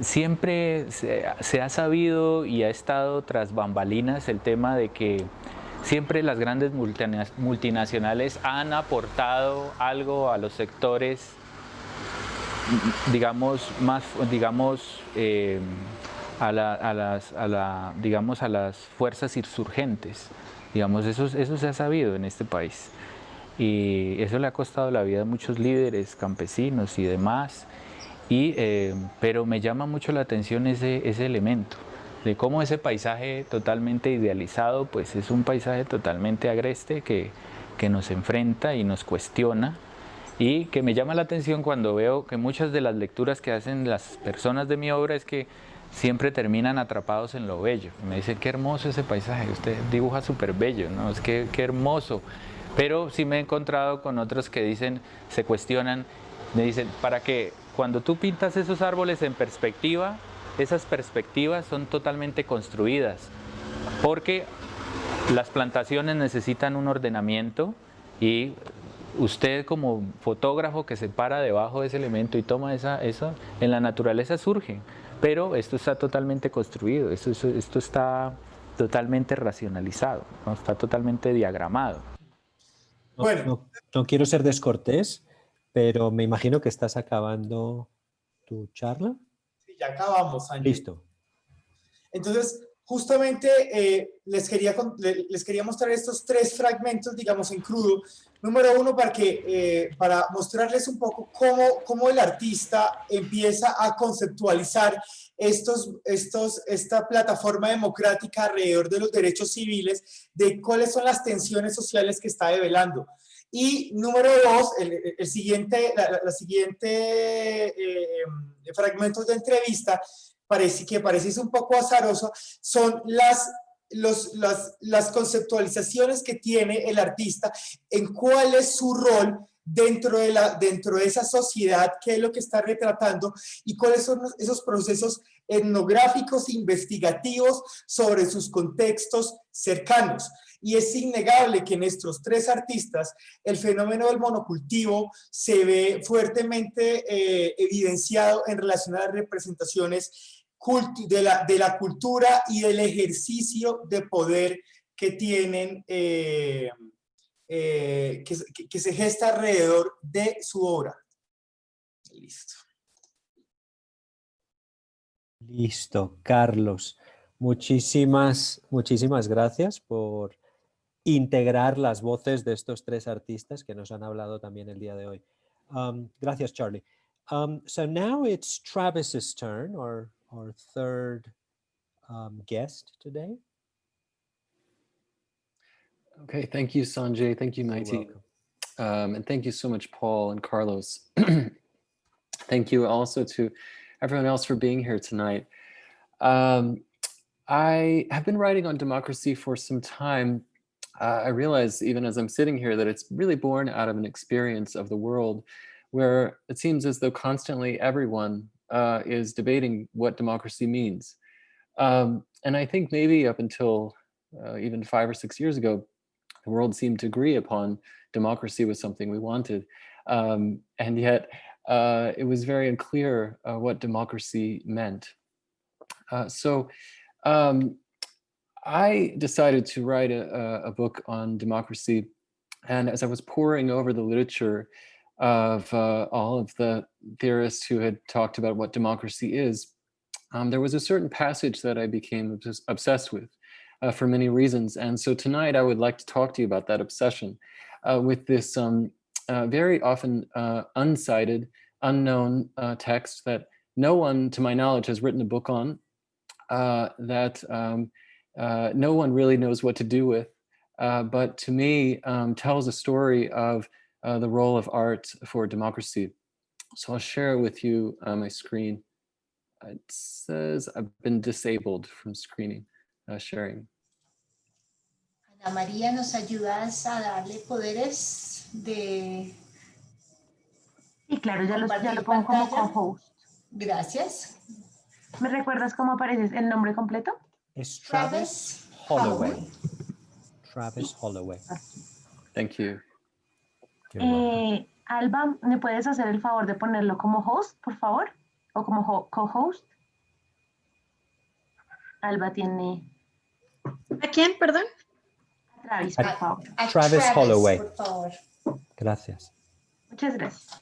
siempre se ha sabido y ha estado tras bambalinas el tema de que siempre las grandes multinacionales han aportado algo a los sectores, digamos, a las fuerzas insurgentes. Digamos, eso se ha sabido en este país. y eso le ha costado la vida a muchos líderes, campesinos y demás, pero me llama mucho la atención ese elemento, de cómo ese paisaje totalmente idealizado, pues es un paisaje totalmente agreste que nos enfrenta y nos cuestiona, y que me llama la atención cuando veo que muchas de las lecturas que hacen las personas de mi obra es que siempre terminan atrapados en lo bello. Me dicen, qué hermoso ese paisaje, usted dibuja súper bello, ¿no? Es que qué hermoso. Pero sí me he encontrado con otros que dicen, se cuestionan, me dicen, para que cuando tú pintas esos árboles en perspectiva, esas perspectivas son totalmente construidas, porque las plantaciones necesitan un ordenamiento y usted como fotógrafo que se para debajo de ese elemento y toma eso, en la naturaleza surge, pero esto está totalmente construido, esto está totalmente racionalizado, ¿no? Está totalmente diagramado. Bueno, No quiero ser descortés, pero me imagino que estás acabando tu charla. sí, ya acabamos, Sanjay. Listo. Entonces, justamente les quería mostrar estos 3 fragmentos, digamos, en crudo. Número 1, para mostrarles un poco cómo el artista empieza a conceptualizar esta plataforma democrática alrededor de los derechos civiles, de cuáles son las tensiones sociales que está develando. Y número 2, el siguiente fragmentos de entrevista, parece un poco azaroso, son las conceptualizaciones que tiene el artista en cuál es su rol dentro de esa sociedad, qué es lo que está retratando y cuáles son esos procesos etnográficos, investigativos sobre sus contextos cercanos. Y es innegable que en estos 3 artistas el fenómeno del monocultivo se ve fuertemente evidenciado en relación a las representaciones de la cultura y del ejercicio de poder que tienen, que se gesta alrededor de su obra. Listo. Listo, Carlos. Muchísimas gracias por integrar las voces de estos 3 artistas que nos han hablado también el día de hoy. Gracias, Charlie. So now it's Travis's turn, our third guest today. Okay, thank you, Sanjay. Thank you, You're Maiti. welcome. And thank you so much, Paul and Carlos. Thank you also to everyone else for being here tonight. I have been writing on democracy for some time. I realize even as I'm sitting here that it's really born out of an experience of the world where it seems as though constantly everyone is debating what democracy means. And I think maybe up until even 5 or 6 years ago, the world seemed to agree upon democracy was something we wanted. And yet it was very unclear what democracy meant. So I decided to write a book on democracy. And as I was poring over the literature of all of the theorists who had talked about what democracy is, there was a certain passage that I became obsessed with for many reasons. And so tonight I would like to talk to you about that obsession with this very often uncited, unknown text that no one, to my knowledge, has written a book on, that no one really knows what to do with, but to me tells a story of the role of art for democracy. So I'll share it with you on my screen. It says I've been disabled from screening, sharing. Ana María, ¿nos ayudas a darle poderes de... Sí, claro, ya lo compartir pongo como pantalla? co-host. Gracias. ¿Me recuerdas cómo aparece el nombre completo? Es Travis Holloway. Travis Holloway. Thank you. You're welcome. Alba, ¿me puedes hacer el favor de ponerlo como host, por favor? O como co-host. Alba tiene... ¿A quién, perdón? A Travis, por favor. A Travis Holloway. por favor. Gracias. Muchas gracias.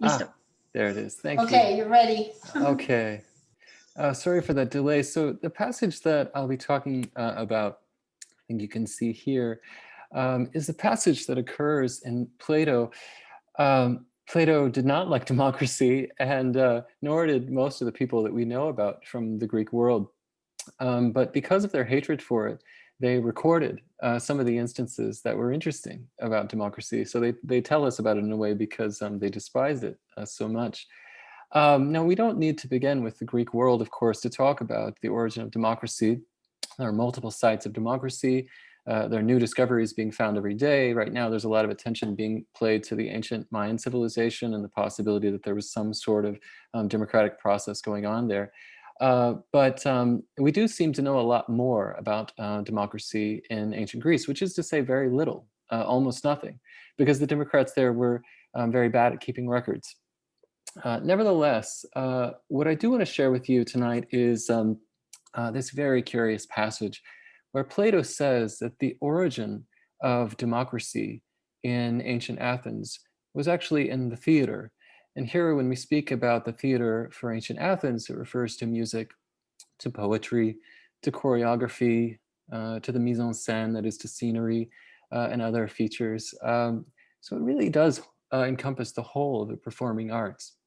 Listo. There it is. Thank you. Okay, you're ready. Okay. Sorry for that delay. So the passage that I'll be talking about, I think you can see here, is a passage that occurs in Plato. Plato did not like democracy, and nor did most of the people that we know about from the Greek world. But because of their hatred for it, they recorded some of the instances that were interesting about democracy. So they tell us about it in a way because they despised it so much. Now, we don't need to begin with the Greek world, of course, to talk about the origin of democracy. There are multiple sites of democracy. There are new discoveries being found every day. Right now, there's a lot of attention being played to the ancient Mayan civilization and the possibility that there was some sort of democratic process going on there. But we do seem to know a lot more about democracy in ancient Greece, which is to say very little, almost nothing, because the Democrats there were very bad at keeping records. Nevertheless, what I do want to share with you tonight is this very curious passage where Plato says that the origin of democracy in ancient Athens was actually in the theater. And here, when we speak about the theater for ancient Athens, it refers to music, to poetry, to choreography, to the mise en scène, that is to scenery and other features. So it really does encompass the whole of the performing arts.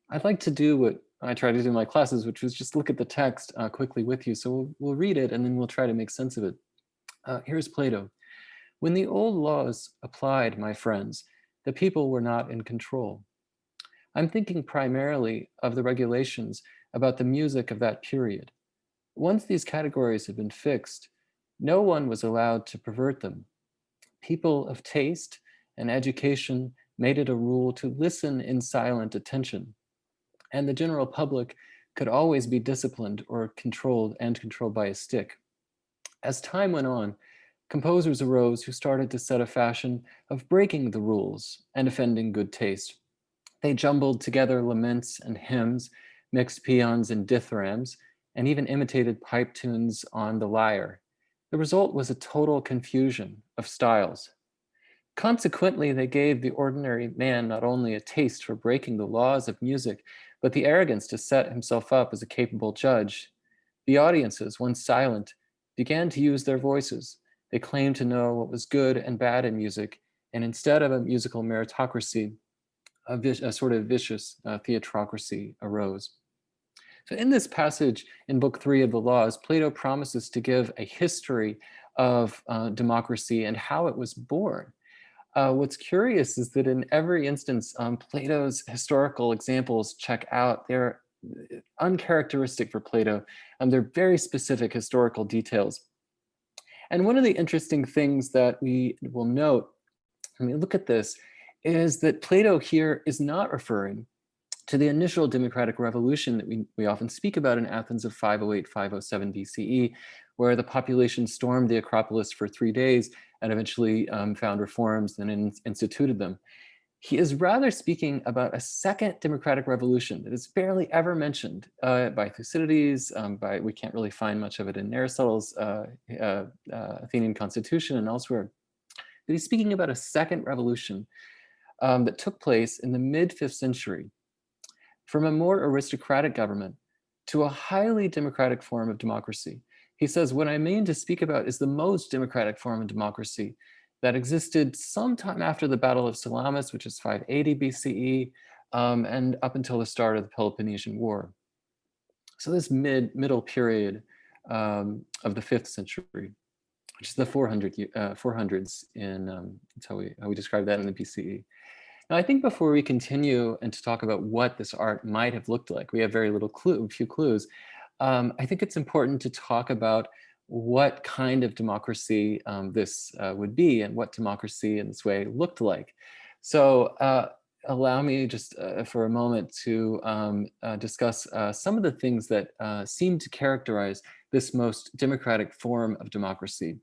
I'd like to do what I try to do in my classes, which was just look at the text quickly with you. So we'll read it and then we'll try to make sense of it. Here's Plato. When the old laws applied, my friends, the people were not in control. I'm thinking primarily of the regulations about the music of that period. Once these categories had been fixed, no one was allowed to pervert them. People of taste and education made it a rule to listen in silent attention, and the general public could always be disciplined or controlled by a stick. As time went on, composers arose who started to set a fashion of breaking the rules and offending good taste. They jumbled together laments and hymns, mixed paeans and dithyrambs, and even imitated pipe tunes on the lyre. The result was a total confusion of styles. Consequently, they gave the ordinary man not only a taste for breaking the laws of music, but the arrogance to set himself up as a capable judge. The audiences, once silent, began to use their voices. They claimed to know what was good and bad in music, and instead of a musical meritocracy, a sort of vicious theatrocracy arose. So in this passage in Book 3 of the Laws, Plato promises to give a history of democracy and how it was born. What's curious is that in every instance, Plato's historical examples check out. They're uncharacteristic for Plato, and they're very specific historical details. And one of the interesting things that we will note when we look at this is that Plato here is not referring to the initial democratic revolution that we often speak about in Athens of 508, 507 BCE, where the population stormed the Acropolis for 3 days and eventually found reforms and instituted them. He is rather speaking about a second democratic revolution that is barely ever mentioned by Thucydides. We can't really find much of it in Aristotle's Athenian constitution and elsewhere. But he's speaking about a second revolution that took place in the mid-5th century, from a more aristocratic government to a highly democratic form of democracy. He says, what I mean to speak about is the most democratic form of democracy that existed sometime after the Battle of Salamis, which is 580 BCE, and up until the start of the Peloponnesian War. So this middle period of the 5th century, which is the 400s in, that's how we describe that in the BCE. Now, I think before we continue and to talk about what this art might have looked like, we have very little clue, a few clues. I think it's important to talk about what kind of democracy this would be and what democracy in this way looked like. So allow me just for a moment to discuss some of the things that seem to characterize this most democratic form of democracy.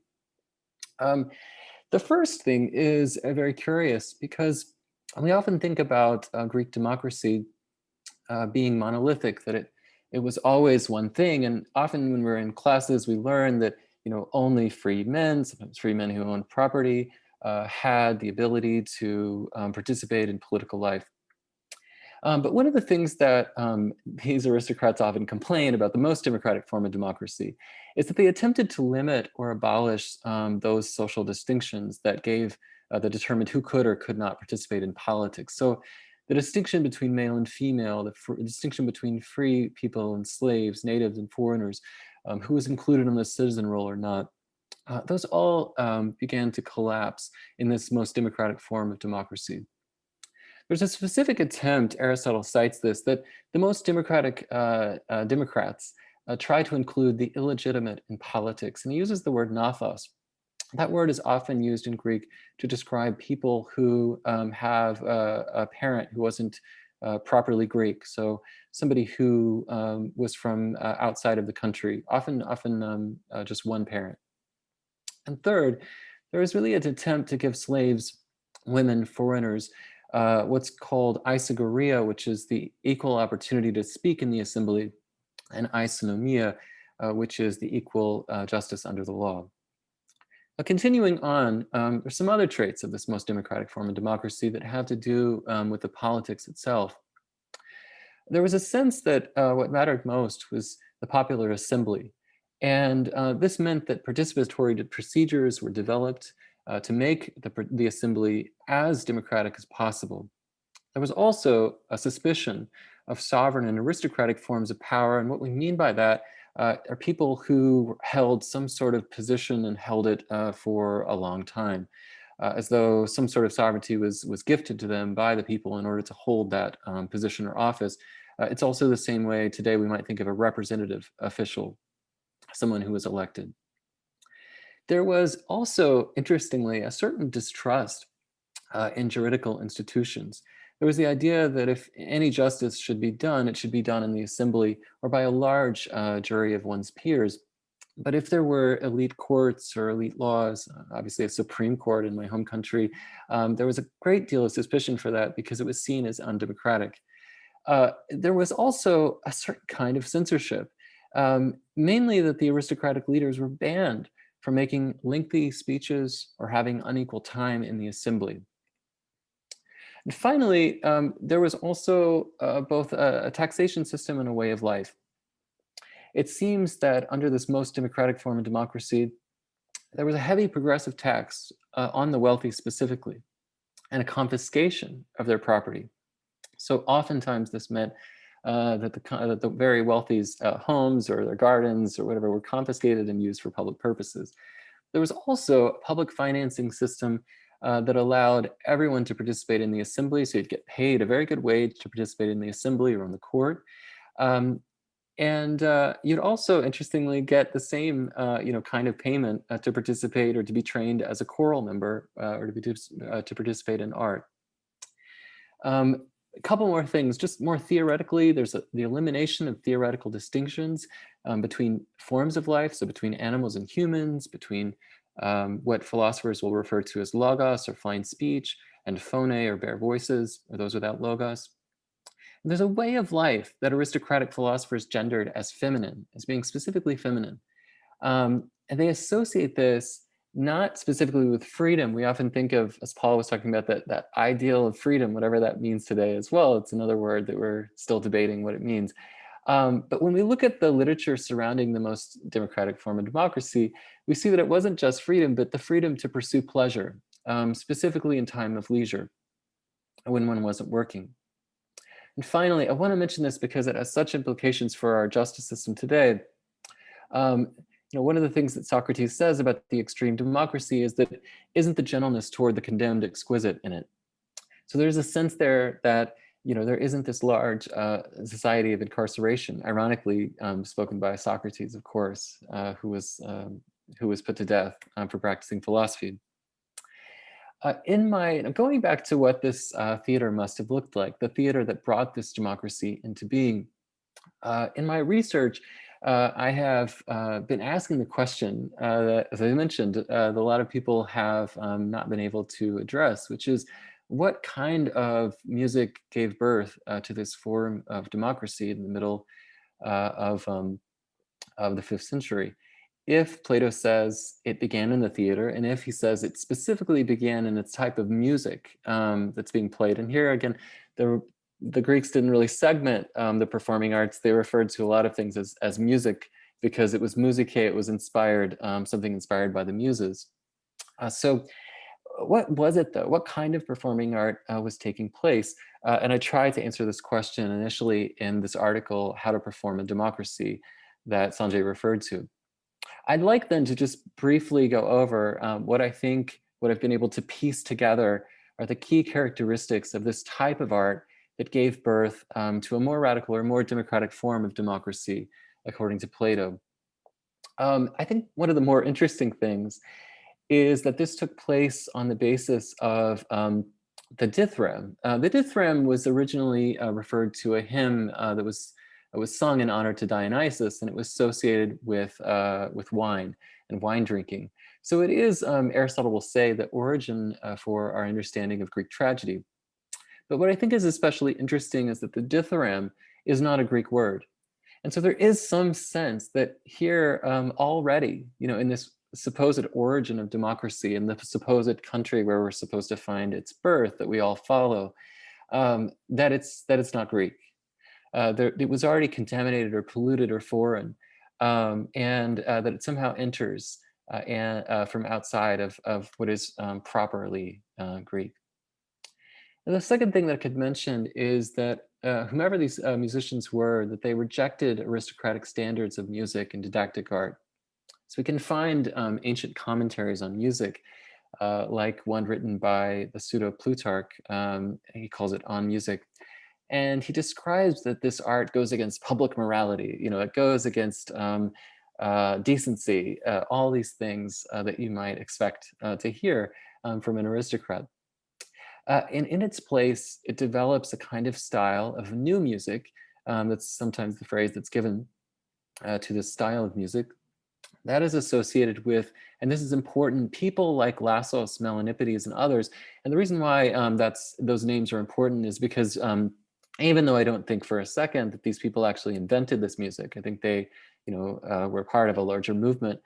The first thing is very curious because we often think about Greek democracy being monolithic, that it was always one thing. And often when we're in classes, we learn that only free men, sometimes free men who owned property, had the ability to participate in political life. But one of the things that these aristocrats often complain about the most democratic form of democracy is that they attempted to limit or abolish those social distinctions that that determined who could or could not participate in politics. So the distinction between male and female, the distinction between free people and slaves, natives and foreigners, who was included in the citizen role or not, those all began to collapse in this most democratic form of democracy. There's a specific attempt, Aristotle cites this, that the most democratic Democrats try to include the illegitimate in politics. And he uses the word nathos. That word is often used in Greek to describe people who have a parent who wasn't properly Greek. So somebody who was from outside of the country, often just one parent. And third, there was really an attempt to give slaves, women, foreigners, what's called isagoria, which is the equal opportunity to speak in the assembly, and isonomia, which is the equal justice under the law. Now, continuing on, there's some other traits of this most democratic form of democracy that have to do with the politics itself. There was a sense that what mattered most was the popular assembly. And this meant that participatory procedures were developed to make the assembly as democratic as possible. There was also a suspicion of sovereign and aristocratic forms of power. And what we mean by that are people who held some sort of position and held it for a long time, as though some sort of sovereignty was gifted to them by the people in order to hold that position or office. It's also the same way today we might think of a representative official, someone who was elected. There was also, interestingly, a certain distrust in juridical institutions. There was the idea that if any justice should be done, it should be done in the assembly or by a large jury of one's peers. But if there were elite courts or elite laws, obviously a Supreme Court in my home country, there was a great deal of suspicion for that because it was seen as undemocratic. There was also a certain kind of censorship, mainly that the aristocratic leaders were banned from making lengthy speeches or having unequal time in the assembly. And finally, there was also both a taxation system and a way of life. It seems that under this most democratic form of democracy, there was a heavy progressive tax on the wealthy specifically, and a confiscation of their property. So oftentimes this meant that the very wealthy's homes or their gardens or whatever were confiscated and used for public purposes. There was also a public financing system that allowed everyone to participate in the assembly. So you'd get paid a very good wage to participate in the assembly or on the court. And you'd also, interestingly, get the same kind of payment to participate or to be trained as a choral member or to participate in art. A couple more things, just more theoretically, there's the elimination of theoretical distinctions between forms of life, so between animals and humans, between what philosophers will refer to as logos or fine speech, and phone or bare voices, or those without logos. And there's a way of life that aristocratic philosophers gendered as feminine, as being specifically feminine. And they associate this not specifically with freedom. We often think of, as Paul was talking about, that ideal of freedom, whatever that means today as well. It's another word that we're still debating what it means. But when we look at the literature surrounding the most democratic form of democracy, we see that it wasn't just freedom, but the freedom to pursue pleasure, specifically in time of leisure, when one wasn't working. And finally, I want to mention this because it has such implications for our justice system today. One of the things that Socrates says about the extreme democracy is that isn't the gentleness toward the condemned exquisite in it. So there's a sense there that there isn't this large society of incarceration, ironically spoken by Socrates, of course, who was put to death for practicing philosophy. Going back to what this theater must have looked like, the theater that brought this democracy into being, in my research, I have been asking the question that, as I mentioned, a lot of people have not been able to address, which is what kind of music gave birth to this form of democracy in the middle of the 5th century? If Plato says it began in the theater, and if he says it specifically began in its type of music that's being played, and here again, the Greeks didn't really segment the performing arts. They referred to a lot of things as music because it was musicae, it was inspired, something inspired by the muses. So what was it though? What kind of performing art was taking place? And I tried to answer this question initially in this article, How to Perform a Democracy, that Sanjay referred to. I'd like then to just briefly go over what I've been able to piece together are the key characteristics of this type of art that gave birth to a more radical or more democratic form of democracy, according to Plato. I think one of the more interesting things is that this took place on the basis of the dithyramb. The dithyramb was originally referred to a hymn that was sung in honor to Dionysus, and it was associated with wine and wine drinking. So it is, Aristotle will say, the origin for our understanding of Greek tragedy. But what I think is especially interesting is that the dithyramb is not a Greek word. And so there is some sense that here already, in this supposed origin of democracy in the supposed country where we're supposed to find its birth that we all follow, that it's not Greek. It was already contaminated or polluted or foreign, and that it somehow enters from outside of what is properly Greek. And the second thing that I could mention is that whomever these musicians were, that they rejected aristocratic standards of music and didactic art. So we can find ancient commentaries on music, like one written by the pseudo-Plutarch. He calls it On Music. And he describes that this art goes against public morality. It goes against decency, all these things that you might expect to hear from an aristocrat. And in its place, it develops a kind of style of new music. That's sometimes the phrase that's given to this style of music. That is associated with, and this is important, people like Lassos, Melanipides, and others. And the reason why those names are important is because even though I don't think for a second that these people actually invented this music, I think they, were part of a larger movement.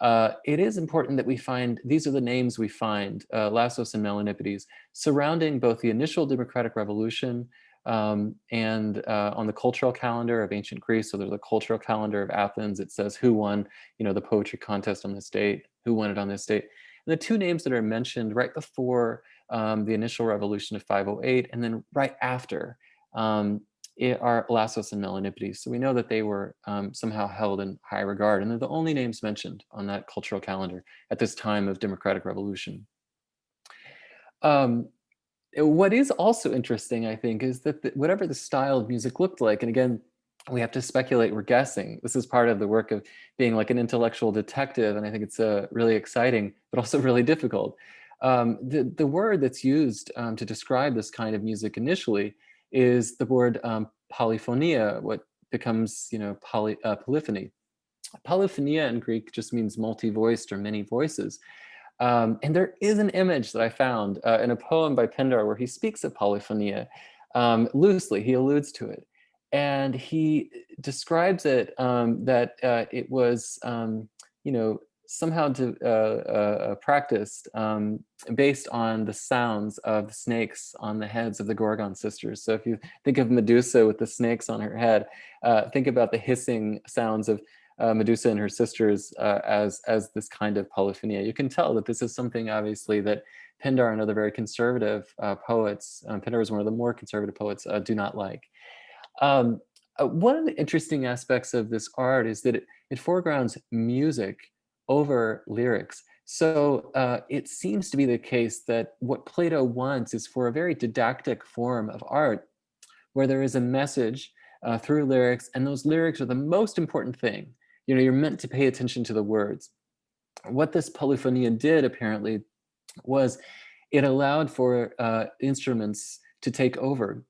It is important that we find, these are the names we find, Lassos and Melanipides, surrounding both the initial democratic revolution and on the cultural calendar of ancient Greece. So there's a cultural calendar of Athens. It says who won, the poetry contest on this date, who won it on this date. And the two names that are mentioned right before the initial revolution of 508, and then right after are Lassos and Melanipides. So we know that they were somehow held in high regard, and they're the only names mentioned on that cultural calendar at this time of democratic revolution. What is also interesting, I think, is that whatever the style of music looked like, and again, we have to speculate, we're guessing. This is part of the work of being like an intellectual detective, and I think it's really exciting, but also really difficult. The word that's used to describe this kind of music initially is the word polyphonia, what becomes, polyphony. Polyphonia in Greek just means multi-voiced or many voices. And there is an image that I found in a poem by Pindar where he speaks of polyphonia loosely. He alludes to it. And he describes it that it was, somehow practiced based on the sounds of the snakes on the heads of the Gorgon sisters. So if you think of Medusa with the snakes on her head, think about the hissing sounds of Medusa and her sisters as this kind of polyphonia. You can tell that this is something obviously that Pindar and other very conservative poets, Pindar was one of the more conservative poets, do not like. One of the interesting aspects of this art is that it foregrounds music over lyrics. So it seems to be the case that what Plato wants is for a very didactic form of art where there is a message through lyrics, and those lyrics are the most important thing. You're meant to pay attention to the words. What this polyphonia did apparently was it allowed for instruments to take over.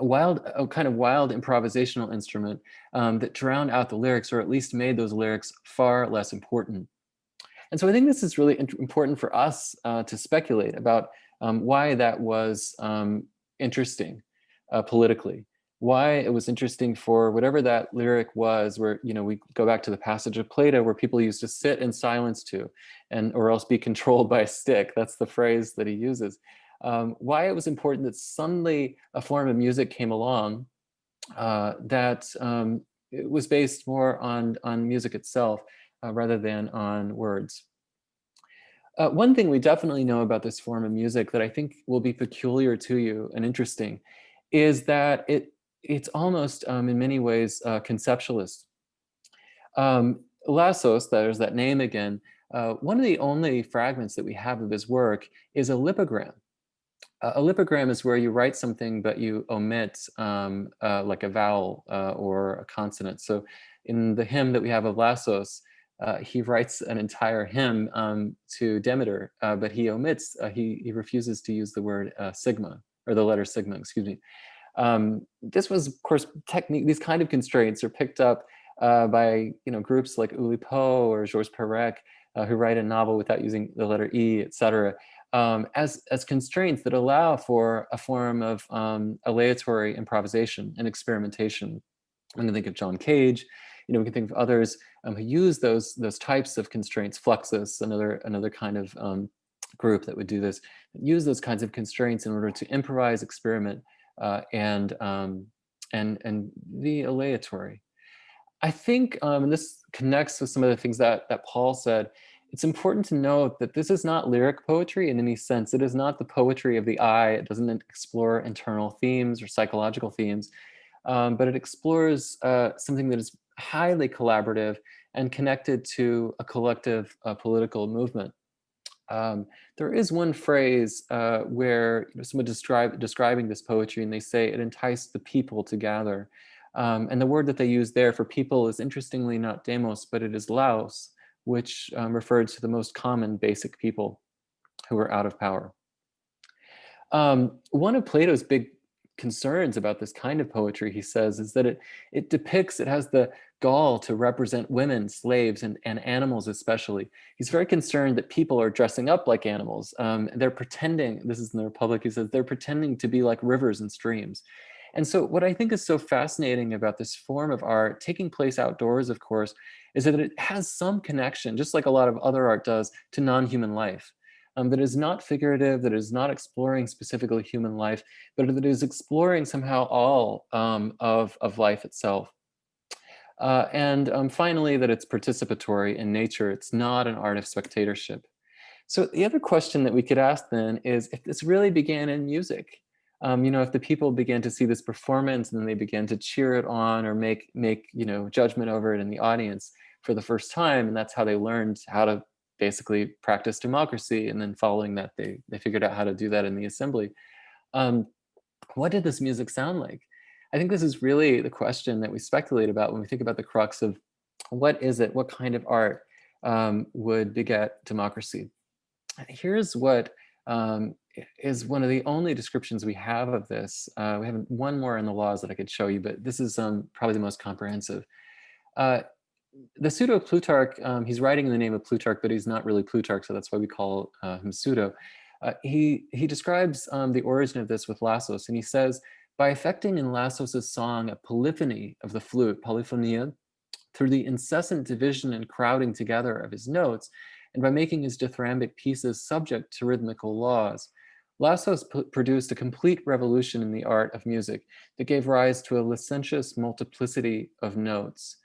A kind of wild improvisational instrument that drowned out the lyrics, or at least made those lyrics far less important. And so I think this is really important for us to speculate about why that was interesting politically. Why it was interesting for whatever that lyric was, where we go back to the passage of Plato where people used to sit in silence to, or else be controlled by a stick. That's the phrase that he uses. why it was important that suddenly a form of music came along that it was based more on music itself rather than on words. One thing we definitely know about this form of music that I think will be peculiar to you and interesting is that it's almost in many ways conceptualist. Lassos, there's that name again, one of the only fragments that we have of his work is a lipogram. A lipogram is where you write something but you omit like a vowel or a consonant. So in the hymn that we have of Lassos, he writes an entire hymn to Demeter, but he omits, he refuses to use the word sigma, or the letter sigma, excuse me. This was, of course, technique. These kind of constraints are picked up by groups like Oulipo or Georges Perec, who write a novel without using the letter E, etc., as constraints that allow for a form of aleatory improvisation and experimentation. I'm going to think of John Cage. We can think of others who use those types of constraints. Fluxus, another kind of group that would do this, use those kinds of constraints in order to improvise, experiment, and be aleatory. I think, and this connects with some of the things that Paul said, it's important to note that this is not lyric poetry in any sense. It is not the poetry of the eye. It doesn't explore internal themes or psychological themes, but it explores something that is highly collaborative and connected to a collective political movement. There is one phrase where someone describing this poetry, and they say it enticed the people to gather. And the word that they use there for people is interestingly not demos, but it is laos, which referred to the most common basic people who were out of power. One of Plato's big concerns about this kind of poetry, he says, is that it has the gall to represent women, slaves, and animals especially. He's very concerned that people are dressing up like animals. They're pretending, this is in the Republic, he says, they're pretending to be like rivers and streams. And so what I think is so fascinating about this form of art, taking place outdoors, of course, is that it has some connection, just like a lot of other art does, to non-human life. That is not figurative, that is not exploring specifically human life, but that is exploring somehow all of life itself. And finally, that it's participatory in nature. It's not an art of spectatorship. So the other question that we could ask then is if this really began in music. If the people began to see this performance and then they began to cheer it on or make judgment over it in the audience for the first time, and that's how they learned how to basically practice democracy, and then following that they figured out how to do that in the assembly. What did this music sound like? I think this is really the question that we speculate about when we think about the crux of what is it, what kind of art would beget democracy. Here's what is one of the only descriptions we have of this. We have one more in the laws that I could show you, but this is probably the most comprehensive. The pseudo-Plutarch, he's writing in the name of Plutarch, but he's not really Plutarch, so that's why we call him pseudo. He describes the origin of this with Lassos, and he says, by effecting in Lassos' song a polyphony of the flute, polyphonia, through the incessant division and crowding together of his notes, and by making his dithyrambic pieces subject to rhythmical laws, Lassos produced a complete revolution in the art of music that gave rise to a licentious multiplicity of notes.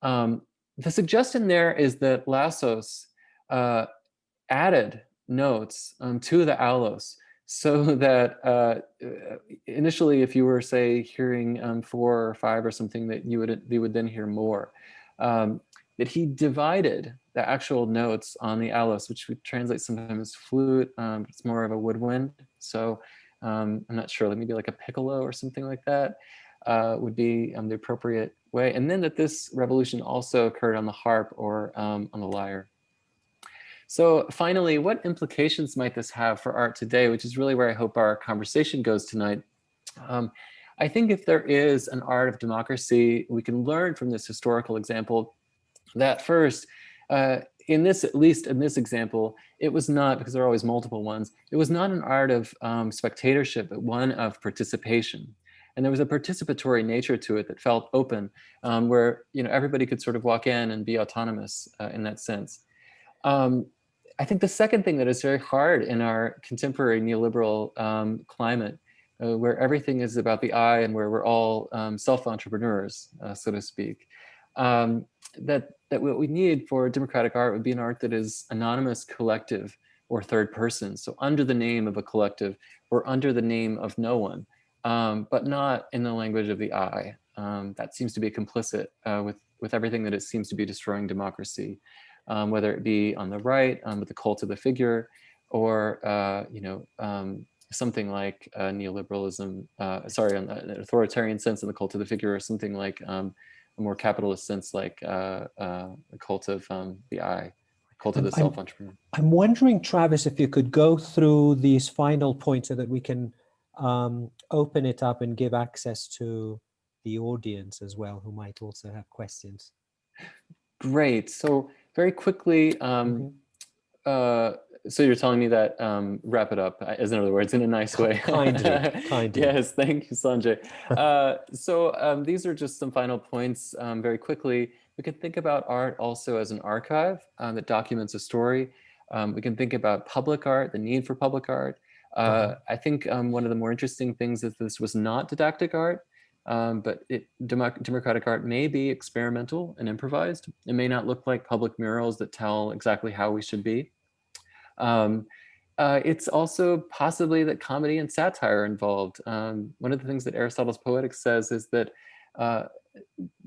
The suggestion there is that Lassos added notes to the allos, so that initially, if you were, say, hearing 4 or 5 or something, that you would then hear more. That he divided the actual notes on the allos, which we translate sometimes as flute. It's more of a woodwind, so I'm not sure, maybe like a piccolo or something like that would be the appropriate way. And then that this revolution also occurred on the harp or on the lyre. So finally, what implications might this have for art today, which is really where I hope our conversation goes tonight. I think if there is an art of democracy, we can learn from this historical example that first, at least in this example, it was not, because there are always multiple ones, it was not an art of spectatorship, but one of participation. And there was a participatory nature to it that felt open, where everybody could sort of walk in and be autonomous in that sense. I think the second thing that is very hard in our contemporary neoliberal climate, where everything is about the I and where we're all self-entrepreneurs, so to speak, that what we need for democratic art would be an art that is anonymous, collective, or third person. So under the name of a collective or under the name of no one, but not in the language of the I. That seems to be complicit with everything that it seems to be destroying democracy, whether it be on the right with the cult of the figure, or something like neoliberalism, sorry, on an authoritarian sense in the cult of the figure, or something like a more capitalist sense like the cult of the I, cult of the self-entrepreneur. I'm wondering, Travis, if you could go through these final points so that we can open it up and give access to the audience as well, who might also have questions. Great. So very quickly, so you're telling me that wrap it up, as in other words, in a nice way. Kindly. Yes, thank you, Sanjay. So these are just some final points very quickly. We can think about art also as an archive that documents a story. We can think about public art, the need for public art. I think one of the more interesting things is this was not didactic art, but democratic art may be experimental and improvised. It may not look like public murals that tell exactly how we should be. It's also possibly that comedy and satire are involved. One of the things that Aristotle's Poetics says is that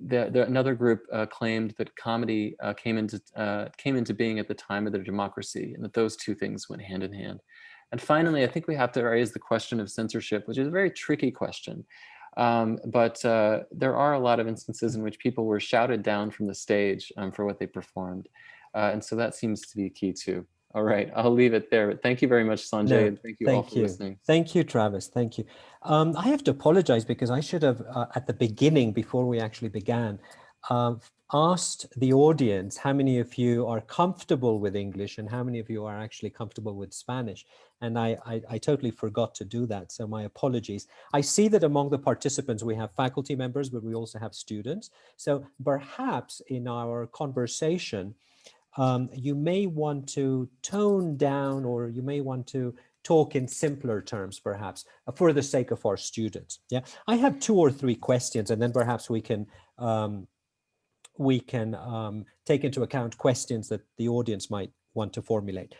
another group claimed that comedy came into being at the time of the democracy, and that those two things went hand in hand. And finally, I think we have to raise the question of censorship, which is a very tricky question. But there are a lot of instances in which people were shouted down from the stage for what they performed. And so that seems to be key too. All right, I'll leave it there. But thank you very much, Sanjay, and thank you all for listening. Thank you, Travis. Thank you. I have to apologize because I should have, at the beginning, before we actually began, asked the audience how many of you are comfortable with English and how many of you are actually comfortable with Spanish. And I totally forgot to do that, so my apologies. I see that among the participants we have faculty members, but we also have students. So perhaps in our conversation, you may want to tone down, or you may want to talk in simpler terms, perhaps, for the sake of our students. Yeah, I have 2 or 3 questions, and then perhaps we can take into account questions that the audience might want to formulate.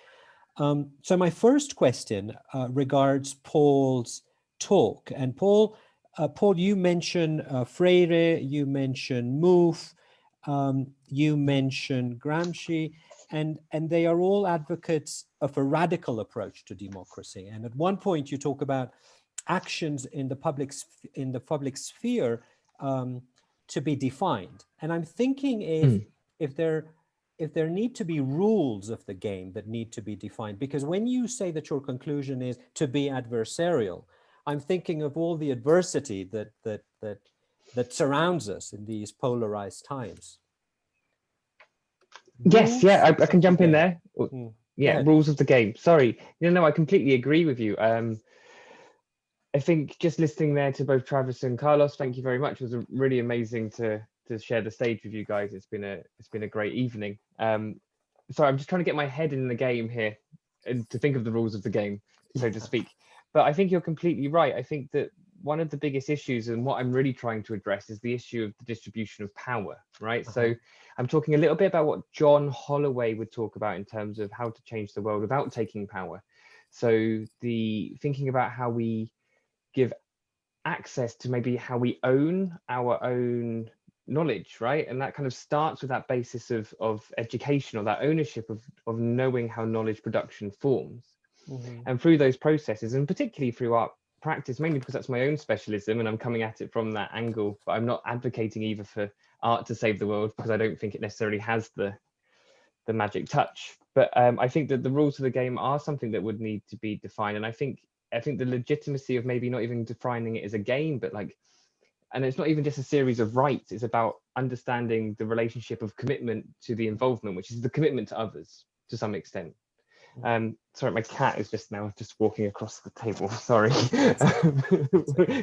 So my first question regards Paul's talk. And Paul, you mentioned Freire, you mentioned Mouffe, you mentioned Gramsci, and they are all advocates of a radical approach to democracy. And at one point you talk about actions in the public sphere to be defined. And I'm thinking if there need to be rules of the game that need to be defined, because when you say that your conclusion is to be adversarial, I'm thinking of all the adversity that surrounds us in these polarized times. Yes, yeah, I can jump in there. Yeah, rules of the game. Sorry, no, I completely agree with you. I think just listening there to both Travis and Carlos, thank you very much. It was really amazing to share the stage with you guys. It's been a great evening. So I'm just trying to get my head in the game here and to think of the rules of the game, so to speak. But I think you're completely right. I think that one of the biggest issues, and what I'm really trying to address, is the issue of the distribution of power, right? So I'm talking a little bit about what John Holloway would talk about in terms of how to change the world without taking power. So the thinking about how we give access to maybe how we own our own knowledge, right? And that kind of starts with that basis of education, or that ownership of knowing how knowledge production forms. And through those processes, and particularly through art practice, mainly because that's my own specialism and I'm coming at it from that angle, but I'm not advocating either for art to save the world, because I don't think it necessarily has the magic touch. But I think that the rules of the game are something that would need to be defined. And I think the legitimacy of maybe not even defining it as a game, but like, and it's not even just a series of rights, it's about understanding the relationship of commitment to the involvement, which is the commitment to others to some extent. Sorry, my cat is just walking across the table. Sorry.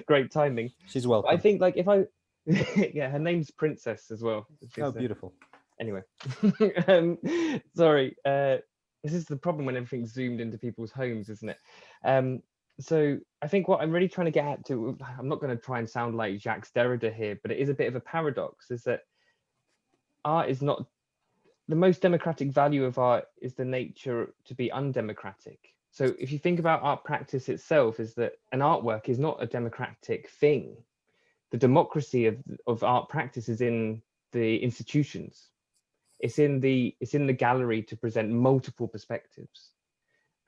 Great timing. She's welcome. I think like if I, yeah, her name's Princess as well. Oh, beautiful. Anyway, sorry. This is the problem when everything's zoomed into people's homes, isn't it? So I think what I'm really trying to get at to, I'm not going to try and sound like Jacques Derrida here, but it is a bit of a paradox, is that art is not, the most democratic value of art is the nature to be undemocratic. So if you think about art practice itself, is that an artwork is not a democratic thing. The democracy of art practice is in the institutions. It's in the gallery to present multiple perspectives.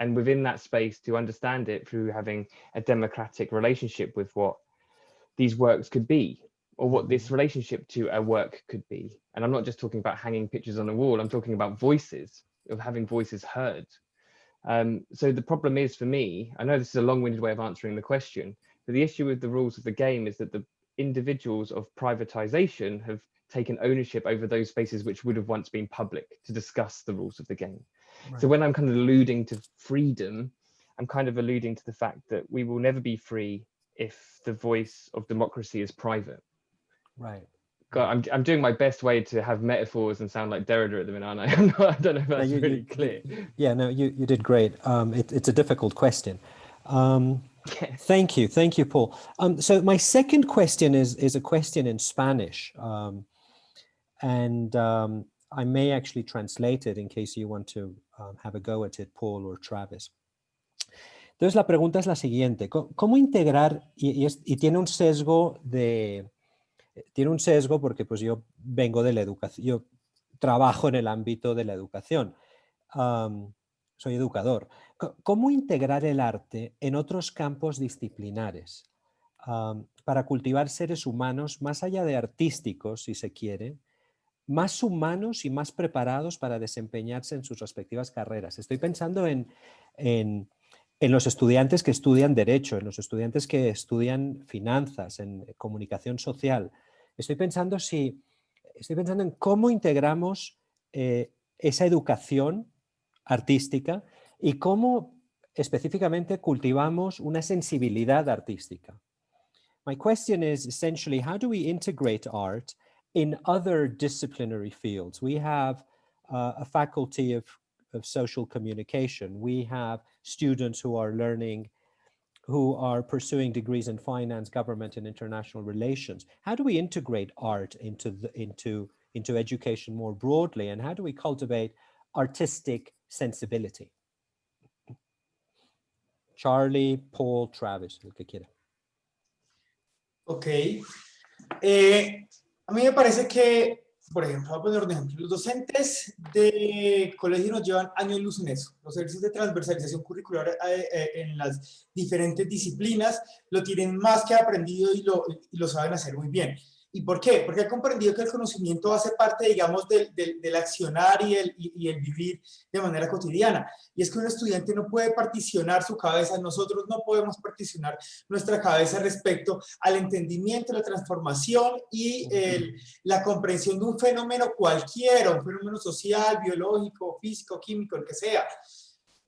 And within that space to understand it through having a democratic relationship with what these works could be, or what this relationship to a work could be. And I'm not just talking about hanging pictures on the wall, I'm talking about voices, of having voices heard. So the problem is for me, I know this is a long-winded way of answering the question, but the issue with the rules of the game is that the individuals of privatization have taken ownership over those spaces which would have once been public to discuss the rules of the game. Right. So when I'm kind of alluding to freedom, I'm kind of alluding to the fact that we will never be free if the voice of democracy is private. Right. God, I'm doing my best way to have metaphors and sound like Derrida at the minute, aren't I? I don't know if that's really clear. Yeah, no, you did great. It's a difficult question. Thank you, Paul. So my second question is a question in Spanish, and I may actually translate it in case you want to have a go at it, Paul or Travis. Entonces la pregunta es la siguiente: ¿cómo integrar, y tiene un sesgo porque pues yo vengo de la educación, yo trabajo en el ámbito de la educación, soy educador. ¿Cómo integrar el arte en otros campos disciplinares para cultivar seres humanos más allá de artísticos, si se quiere, más humanos y más preparados para desempeñarse en sus respectivas carreras? Estoy pensando en los estudiantes que estudian Derecho, en los estudiantes que estudian Finanzas, en Comunicación Social. Estoy pensando en cómo integramos esa educación artística y cómo específicamente cultivamos una sensibilidad artística. My question is essentially, how do we integrate art in other disciplinary fields? We have a faculty of social communication. We have students who are learning, who are pursuing degrees in finance, government, and international relations. How do we integrate art into education more broadly, and how do we cultivate artistic sensibility? Charlie, Paul, Travis, el que quiera. Ok. A mí me parece que, por ejemplo, voy a poner un ejemplo. Los docentes de colegio nos llevan años luz en eso. Los ejercicios de transversalización curricular en las diferentes disciplinas lo tienen más que aprendido y lo saben hacer muy bien. ¿Y por qué? Porque han comprendido que el conocimiento hace parte, digamos, del accionar y el vivir de manera cotidiana. Y es que un estudiante no puede particionar su cabeza, nosotros no podemos particionar nuestra cabeza respecto al entendimiento, la transformación y la comprensión de un fenómeno cualquiera, un fenómeno social, biológico, físico, químico, el que sea.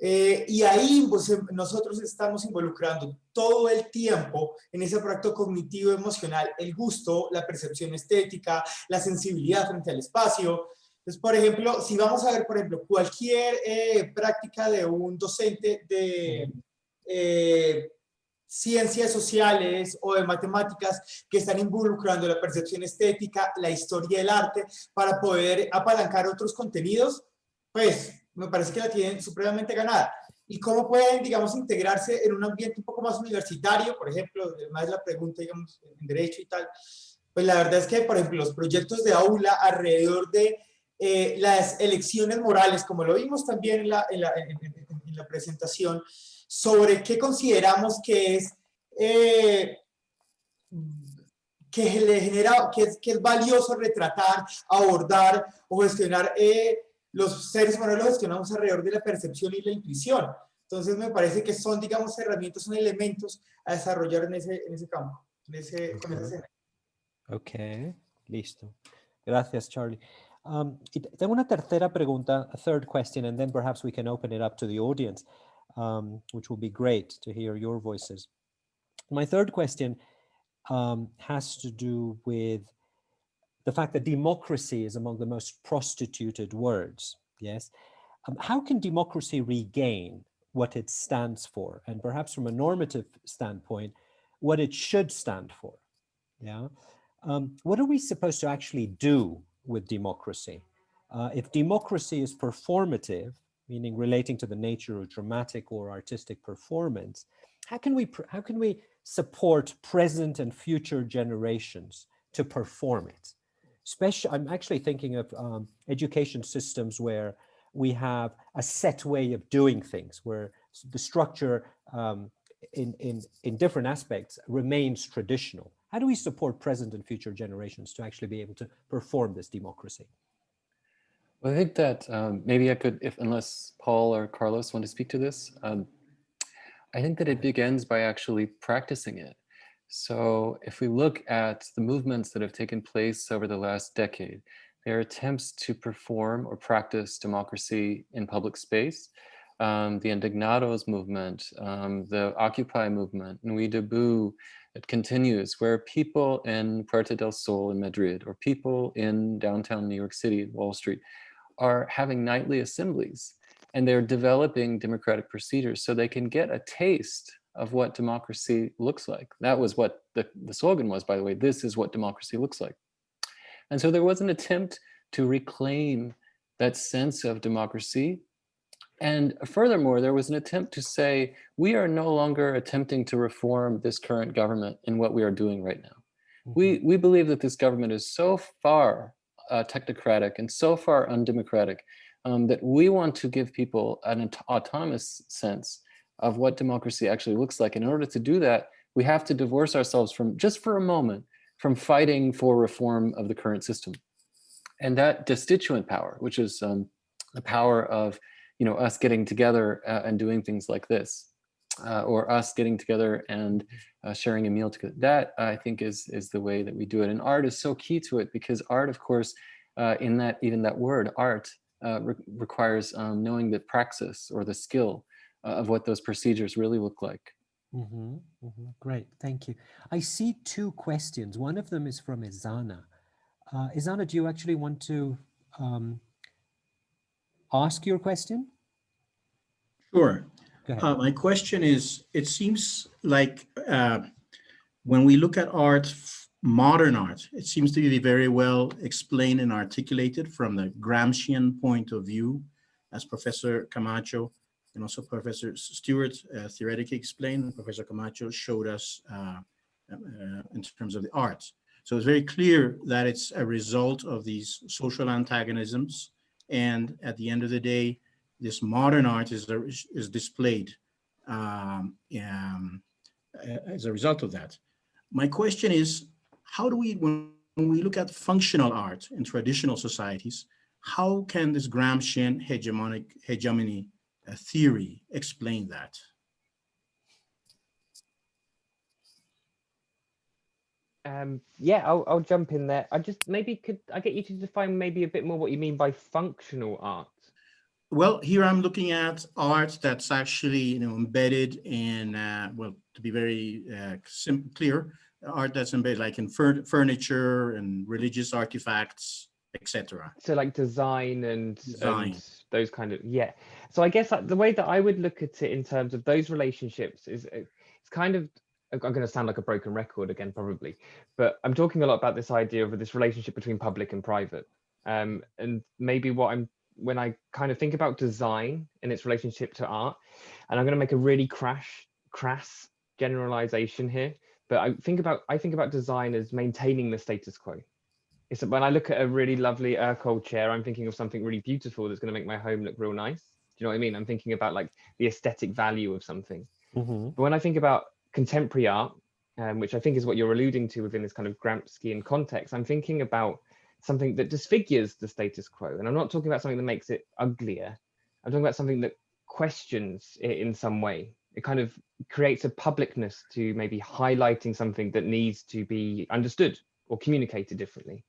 Y ahí pues, nosotros estamos involucrando todo el tiempo en ese aparato cognitivo emocional, el gusto, la percepción estética, la sensibilidad frente al espacio. Entonces, por ejemplo, si vamos a ver, por ejemplo, cualquier práctica de un docente de ciencias sociales o de matemáticas que están involucrando la percepción estética, la historia del arte, para poder apalancar otros contenidos, pues me parece que la tienen supremamente ganada. ¿Y cómo pueden, digamos, integrarse en un ambiente un poco más universitario? Por ejemplo, más la pregunta, digamos, en Derecho y tal. Pues la verdad es que, por ejemplo, los proyectos de aula alrededor de las elecciones morales, como lo vimos también en la presentación, sobre qué consideramos que es, que le genera, que es valioso retratar, abordar o gestionar los seres humanos los gestionamos alrededor de la percepción y la intuición. Entonces me parece que son, digamos, herramientas, son elementos a desarrollar en ese campo, con esa escena. Ok, listo. Gracias, Charlie. Y tengo una tercera pregunta, a third question, and then perhaps we can open it up to the audience, which will be great to hear your voices. My third question has to do with the fact that democracy is among the most prostituted words, yes? how can democracy regain what it stands for, and perhaps from a normative standpoint, what it should stand for? Yeah. What are we supposed to actually do with democracy? If democracy is performative, meaning relating to the nature of dramatic or artistic performance, how can we support present and future generations to perform it? Especially, I'm actually thinking of education systems where we have a set way of doing things, where the structure in different aspects remains traditional. How do we support present and future generations to actually be able to perform this democracy? Well, I think that maybe I could, unless Paul or Carlos want to speak to this, I think that it begins by actually practicing it. So if we look at the movements that have taken place over the last decade, they are attempts to perform or practice democracy in public space. The Indignados movement, the Occupy movement, Nuit Debout, it continues, where people in Puerta del Sol in Madrid, or people in downtown New York City, Wall Street, are having nightly assemblies, and they're developing democratic procedures so they can get a taste of what democracy looks like. That was what the slogan was, by the way. This is what democracy looks like. And so there was an attempt to reclaim that sense of democracy. And furthermore, there was an attempt to say, we are no longer attempting to reform this current government in what we are doing right now. Mm-hmm. We believe that this government is so far technocratic and so far undemocratic that we want to give people an autonomous sense of what democracy actually looks like. And in order to do that, we have to divorce ourselves from, just for a moment, from fighting for reform of the current system. And that destituent power, which is the power of us getting together and doing things like this, or us getting together and sharing a meal together. That, I think, is the way that we do it. And art is so key to it, because art, of course, even that word, art, requires knowing the praxis or the skill of what those procedures really look like. Mm-hmm, mm-hmm. Great, thank you. I see two questions. One of them is from Izana. Izana, do you actually want to ask your question? Sure. My question is, it seems like when we look at art, modern art, it seems to be very well explained and articulated from the Gramscian point of view, as Professor Camacho and also Professor Stewart theoretically explained, Professor Camacho showed us in terms of the arts. So it's very clear that it's a result of these social antagonisms. And at the end of the day, this modern art is displayed as a result of that. My question is, how do we, when we look at functional art in traditional societies, how can this Gramscian hegemony theory explain that? Yeah, I'll jump in there. Could I get you to define maybe a bit more what you mean by functional art? Well, here I'm looking at art that's actually, embedded in, well, to be very clear, art that's embedded like in furniture and religious artifacts, etc. So like design and those kind of, yeah. So I guess the way that I would look at it in terms of those relationships is it's kind of, I'm going to sound like a broken record again, probably, but I'm talking a lot about this idea of this relationship between public and private. And maybe when I kind of think about design and its relationship to art, and I'm going to make a really crass generalization here, but I think about design as maintaining the status quo. It's when I look at a really lovely Urkel chair, I'm thinking of something really beautiful that's going to make my home look real nice. Do you know what I mean? I'm thinking about like the aesthetic value of something. Mm-hmm. But when I think about contemporary art, which I think is what you're alluding to within this kind of Gramscian context, I'm thinking about something that disfigures the status quo. And I'm not talking about something that makes it uglier. I'm talking about something that questions it in some way. It kind of creates a publicness to maybe highlighting something that needs to be understood or communicated differently.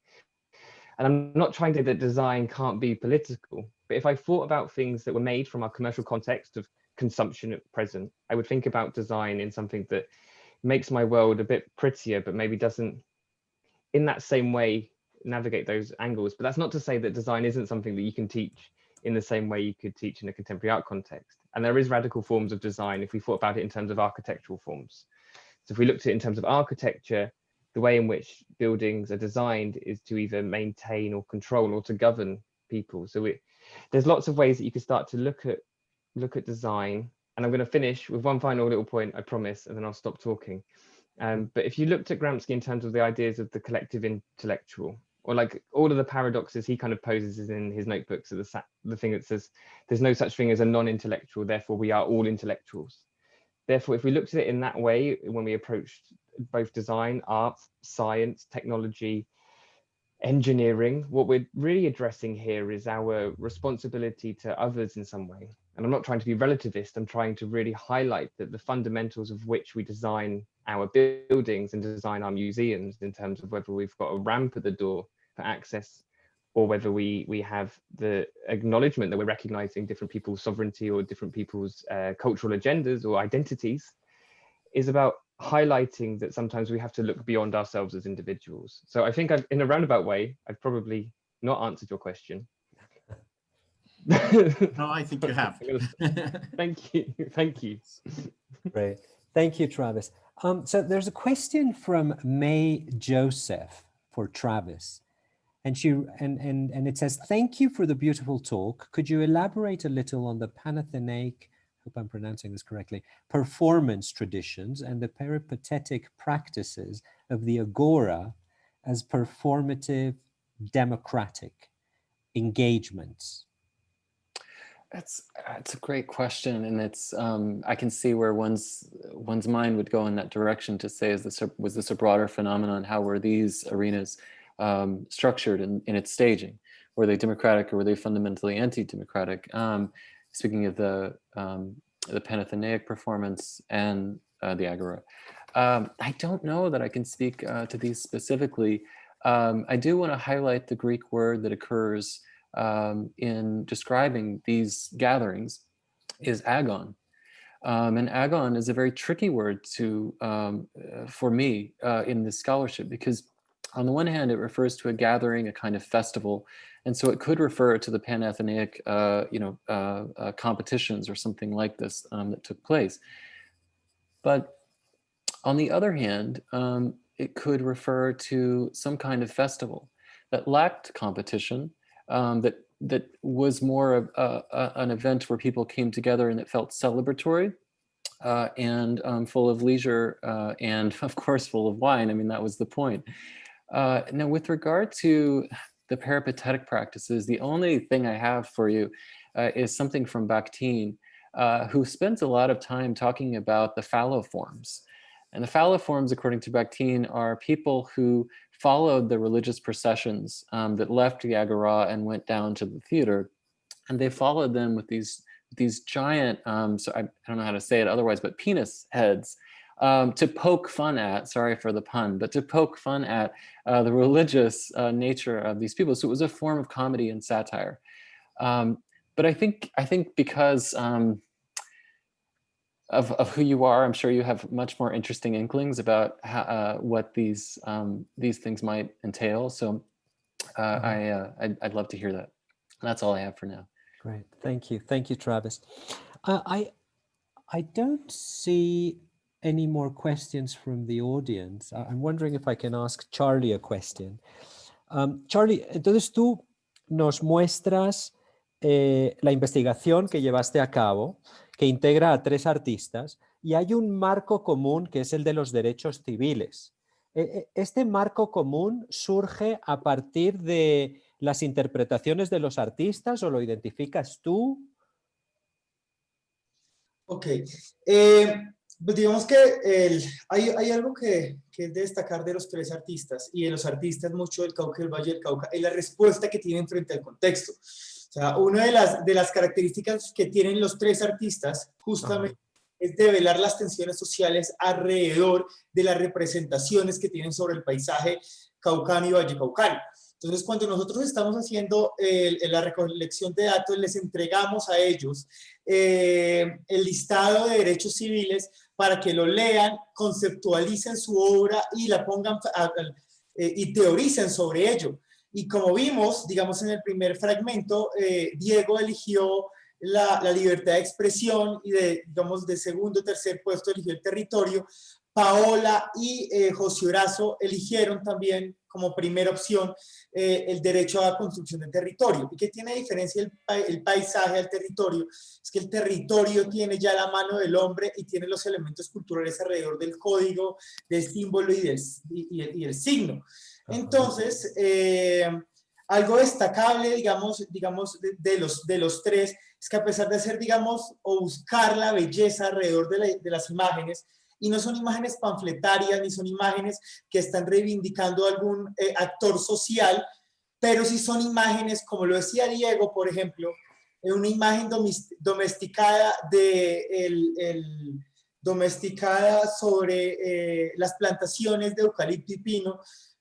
And I'm not trying to say that design can't be political, but if I thought about things that were made from our commercial context of consumption at present, I would think about design in something that makes my world a bit prettier, but maybe doesn't in that same way navigate those angles. But that's not to say that design isn't something that you can teach in the same way you could teach in a contemporary art context. And there is radical forms of design if we thought about it in terms of architectural forms. So if we looked at it in terms of architecture, the way in which buildings are designed is to either maintain or control or to govern people. So there's lots of ways that you could start to look at design. And I'm going to finish with one final little point, I promise, and then I'll stop talking. But if you looked at Gramsci in terms of the ideas of the collective intellectual, or like all of the paradoxes he kind of poses in his notebooks, so the thing that says there's no such thing as a non-intellectual, therefore we are all intellectuals. Therefore, if we looked at it in that way, when we approached both design, art, science, technology, engineering, what we're really addressing here is our responsibility to others in some way. And I'm not trying to be relativist, I'm trying to really highlight that the fundamentals of which we design our buildings and design our museums, in terms of whether we've got a ramp at the door for access, or whether we have the acknowledgement that we're recognizing different people's sovereignty or different people's cultural agendas or identities, is about highlighting that sometimes we have to look beyond ourselves as individuals. So I think in a roundabout way, I've probably not answered your question. No, I think you have. Thank you. Thank you. Great. Thank you, Travis. So there's a question from May Joseph for Travis. And it says, thank you for the beautiful talk. Could you elaborate a little on the Panathenaic, hope I'm pronouncing this correctly, performance traditions and the peripatetic practices of the agora as performative democratic engagements? It's a great question, and it's I can see where one's mind would go in that direction to say, was this a broader phenomenon? How were these arenas structured in its staging? Were they democratic or were they fundamentally anti-democratic? Speaking of the Panathenaic performance and the agora, I don't know that I can speak to these specifically. I do want to highlight the Greek word that occurs in describing these gatherings is agon. And agon is a very tricky word for me in this scholarship, because on the one hand, it refers to a gathering, a kind of festival. And so it could refer to the Panathenaic competitions or something like this that took place. But on the other hand, it could refer to some kind of festival that lacked competition, that was more of an event where people came together and it felt celebratory and full of leisure and of course full of wine. I mean, that was the point. Now, with regard to the peripatetic practices, the only thing I have for you is something from Bakhtin, who spends a lot of time talking about the falloforms. And the falloforms, according to Bakhtin, are people who followed the religious processions that left the agora and went down to the theater. And they followed them with these giant, so I don't know how to say it otherwise, but penis heads, to poke fun at, sorry for the pun, but to poke fun at the religious nature of these people. So it was a form of comedy and satire. But I think because of who you are, I'm sure you have much more interesting inklings about how, what these things might entail. So I'd love to hear that. That's all I have for now. Great, thank you, Travis. I don't see any more questions from the audience. I'm wondering if I can ask Charlie a question. Charlie, entonces tú nos muestras la investigación que llevaste a cabo, que integra a 3 artistas, y hay un marco común que es el de los derechos civiles. ¿Este marco común surge a partir de las interpretaciones de los artistas o lo identificas tú? Ok. Pues digamos que hay algo que es de destacar de los 3 artistas y de los artistas mucho del Cauca y del Valle del Cauca, es la respuesta que tienen frente al contexto. O sea, una de las características que tienen los 3 artistas justamente es develar las tensiones sociales alrededor de las representaciones que tienen sobre el paisaje caucano y vallecaucano. Entonces, cuando nosotros estamos haciendo la recolección de datos, les entregamos a ellos el listado de derechos civiles para que lo lean, conceptualicen su obra y la pongan y teoricen sobre ello. Y como vimos, digamos, en el primer fragmento, Diego eligió la libertad de expresión y digamos, de segundo o tercer puesto eligió el territorio. Paola y José Horacio eligieron también como primera opción el derecho a la construcción del territorio. ¿Y qué tiene diferencia el paisaje al territorio? Es que el territorio tiene ya la mano del hombre y tiene los elementos culturales alrededor del código, del símbolo y el signo. Entonces, algo destacable, digamos de los tres, es que a pesar de ser, digamos, o buscar la belleza alrededor de las imágenes, y no son imágenes panfletarias, ni son imágenes que están reivindicando algún actor social, pero sí son imágenes, como lo decía Diego, por ejemplo, una imagen domesticada domesticada sobre las plantaciones de eucalipto y pino,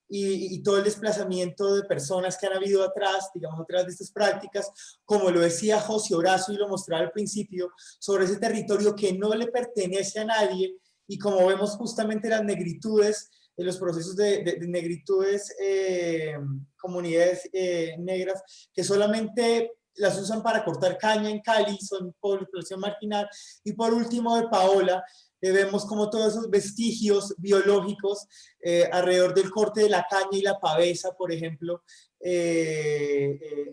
y todo el desplazamiento de personas que han habido atrás, digamos, atrás de estas prácticas, como lo decía José Horacio y lo mostraba al principio, sobre ese territorio que no le pertenece a nadie, y como vemos justamente las negritudes, en los procesos de negritudes, comunidades negras, que solamente las usan para cortar caña en Cali, son población marginal. Y por último, de Paola, vemos como todos esos vestigios biológicos alrededor del corte de la caña y la pavesa, por ejemplo,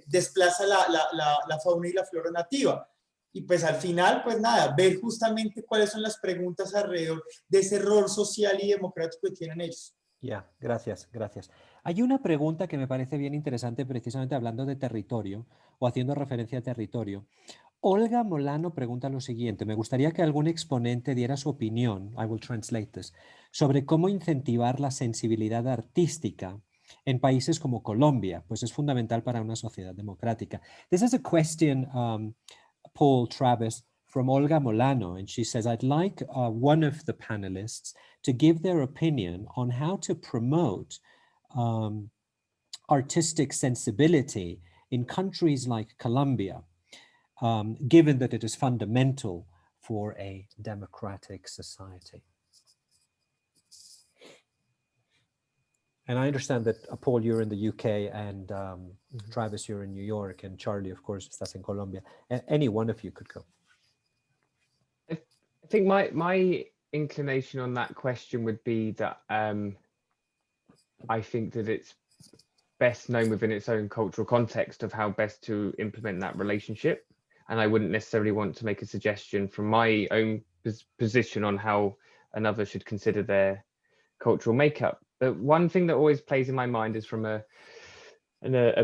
desplaza la fauna y la flora nativa. Y pues al final, pues nada, ver justamente cuáles son las preguntas alrededor de ese rol social y democrático que tienen ellos. Ya, gracias, gracias. Hay una pregunta que me parece bien interesante precisamente hablando de territorio o haciendo referencia a territorio. Olga Molano pregunta lo siguiente: me gustaría que algún exponente diera su opinión, I will translate this, sobre cómo incentivar la sensibilidad artística en países como Colombia, pues es fundamental para una sociedad democrática. This is a question, Paul, Travis, from Olga Molano, and she says, I'd like one of the panelists to give their opinion on how to promote artistic sensibility in countries like Colombia, given that it is fundamental for a democratic society. And I understand that, Paul, you're in the UK, and Travis, you're in New York, and Charlie, of course, estás in Colombia. Any one of you could go. I think my inclination on that question would be that I think that it's best known within its own cultural context of how best to implement that relationship. And I wouldn't necessarily want to make a suggestion from my own position on how another should consider their cultural makeup. But one thing that always plays in my mind is from a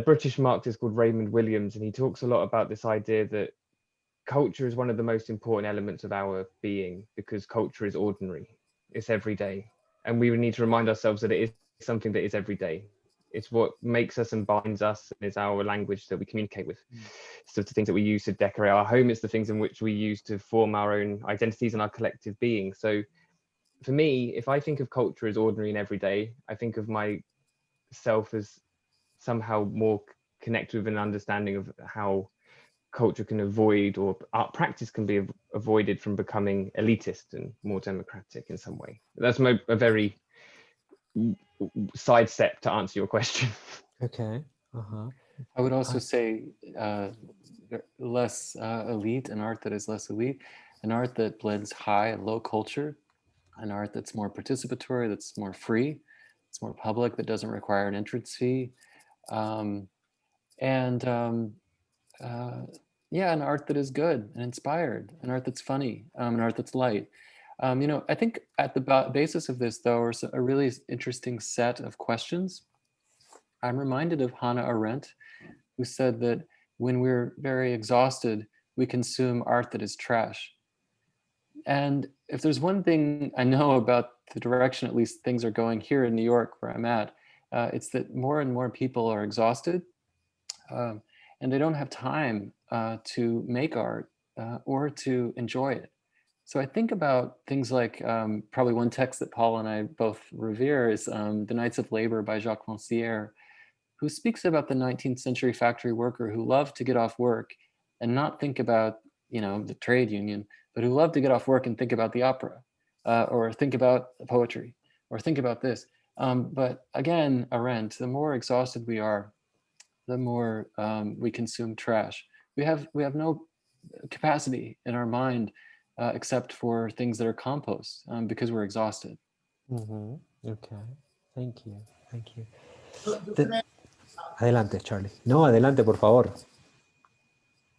British Marxist called Raymond Williams, and he talks a lot about this idea that culture is one of the most important elements of our being, because culture is ordinary, it's everyday, and we need to remind ourselves that it is something that is everyday. It's what makes us and binds us, and it's our language that we communicate with. So the things that we use to decorate our home, it's the things in which we use to form our own identities and our collective being. So for me, if I think of culture as ordinary and everyday, I think of myself as somehow more connected with an understanding of how culture can avoid, or art practice can be avoided from becoming elitist and more democratic in some way. That's a very sidestep to answer your question. Okay. I would also say less elite, an art that is less elite, an art that blends high and low culture, an art that's more participatory, that's more free, it's more public, that doesn't require an entrance fee. Yeah, an art that is good and inspired, an art that's funny, an art that's light. I think at the basis of this, though, are a really interesting set of questions. I'm reminded of Hannah Arendt, who said that when we're very exhausted, we consume art that is trash. And if there's one thing I know about the direction, at least things are going here in New York, where I'm at, it's that more and more people are exhausted, and they don't have time to make art or to enjoy it. So I think about things like probably one text that Paul and I both revere is The Knights of Labor by Jacques Rancière, who speaks about the 19th century factory worker who loved to get off work and not think about, the trade union, but who loved to get off work and think about the opera, or think about poetry, or think about this. But again, Arendt, the more exhausted we are, the more we consume trash. We have no capacity in our mind except for things that are compost because we're exhausted. Okay, thank you. Yo creo- Adelante, Charlie. No, adelante, por favor.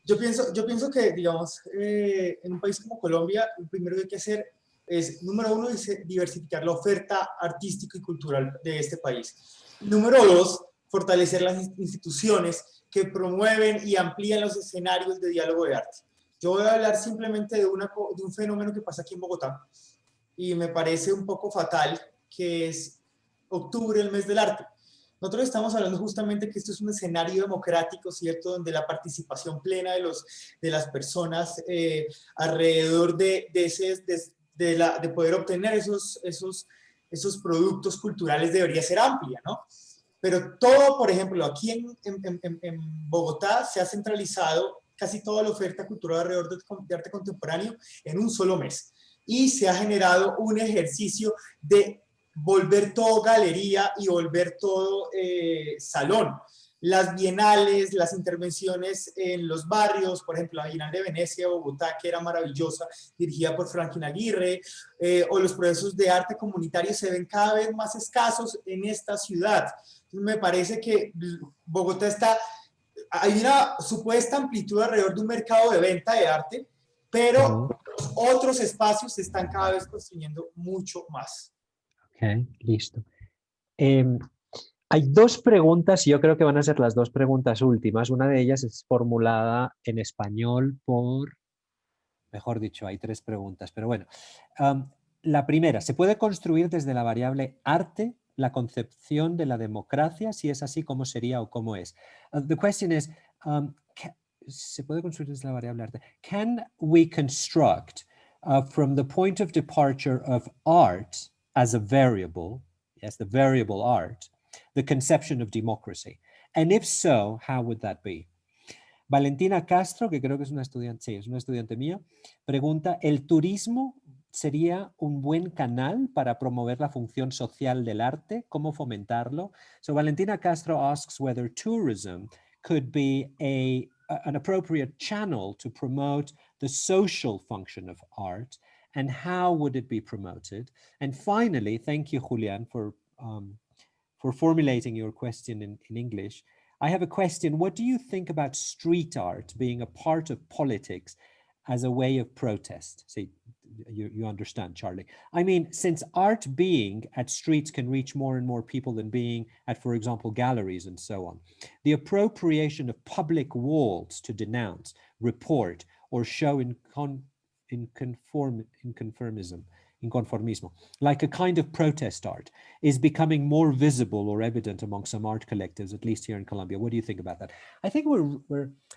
Yo pienso que, digamos, en un país como Colombia, lo primero que hay que hacer es, número uno, diversificar la oferta artística y cultural de este país. Número dos, fortalecer las instituciones que promueven y amplían los escenarios de diálogo de arte. Yo voy a hablar simplemente de un fenómeno que pasa aquí en Bogotá y me parece un poco fatal, que es octubre, el mes del arte. Nosotros estamos hablando justamente que esto es un escenario democrático, ¿cierto? Donde la participación plena de las personas alrededor de poder obtener esos productos culturales debería ser amplia, ¿no? Pero todo, por ejemplo, aquí en Bogotá se ha centralizado casi toda la oferta cultural alrededor de arte contemporáneo en un solo mes. Y se ha generado un ejercicio de volver todo galería y volver todo salón. Las bienales, las intervenciones en los barrios, por ejemplo, la Bienal de Venecia, Bogotá, que era maravillosa, dirigida por Franklin Aguirre, o los procesos de arte comunitario se ven cada vez más escasos en esta ciudad. Entonces, me parece que Bogotá hay una supuesta amplitud alrededor de un mercado de venta de arte, pero los otros espacios se están cada vez construyendo mucho más. Ok, listo. Hay dos preguntas y yo creo que van a ser las dos preguntas últimas. Una de ellas es formulada en español mejor dicho, hay tres preguntas, pero bueno. La primera, ¿se puede construir desde la variable arte la concepción de la democracia? Si es así, ¿cómo sería o cómo es? The question is, ¿se puede construir desde la variable arte? Can we construct from the point of departure of art as a variable, yes, the variable art, the conception of democracy? And if so, how would that be? Valentina Castro, que creo que es una estudiante, sí, es una estudiante mía, pregunta, ¿el turismo sería un buen canal para promover la función social del arte? ¿Cómo fomentarlo? So Valentina Castro asks whether tourism could be an appropriate channel to promote the social function of art, and how would it be promoted? And finally, thank you, Julian, for formulating your question in English. I have a question. What do you think about street art being a part of politics as a way of protest? See, you understand, Charlie. I mean, since art being at streets can reach more and more people than being at, for example, galleries and so on, the appropriation of public walls to denounce, report, or show inconformismo, like a kind of protest art, is becoming more visible or evident among some art collectives, at least here in Colombia. What do you think about that? I think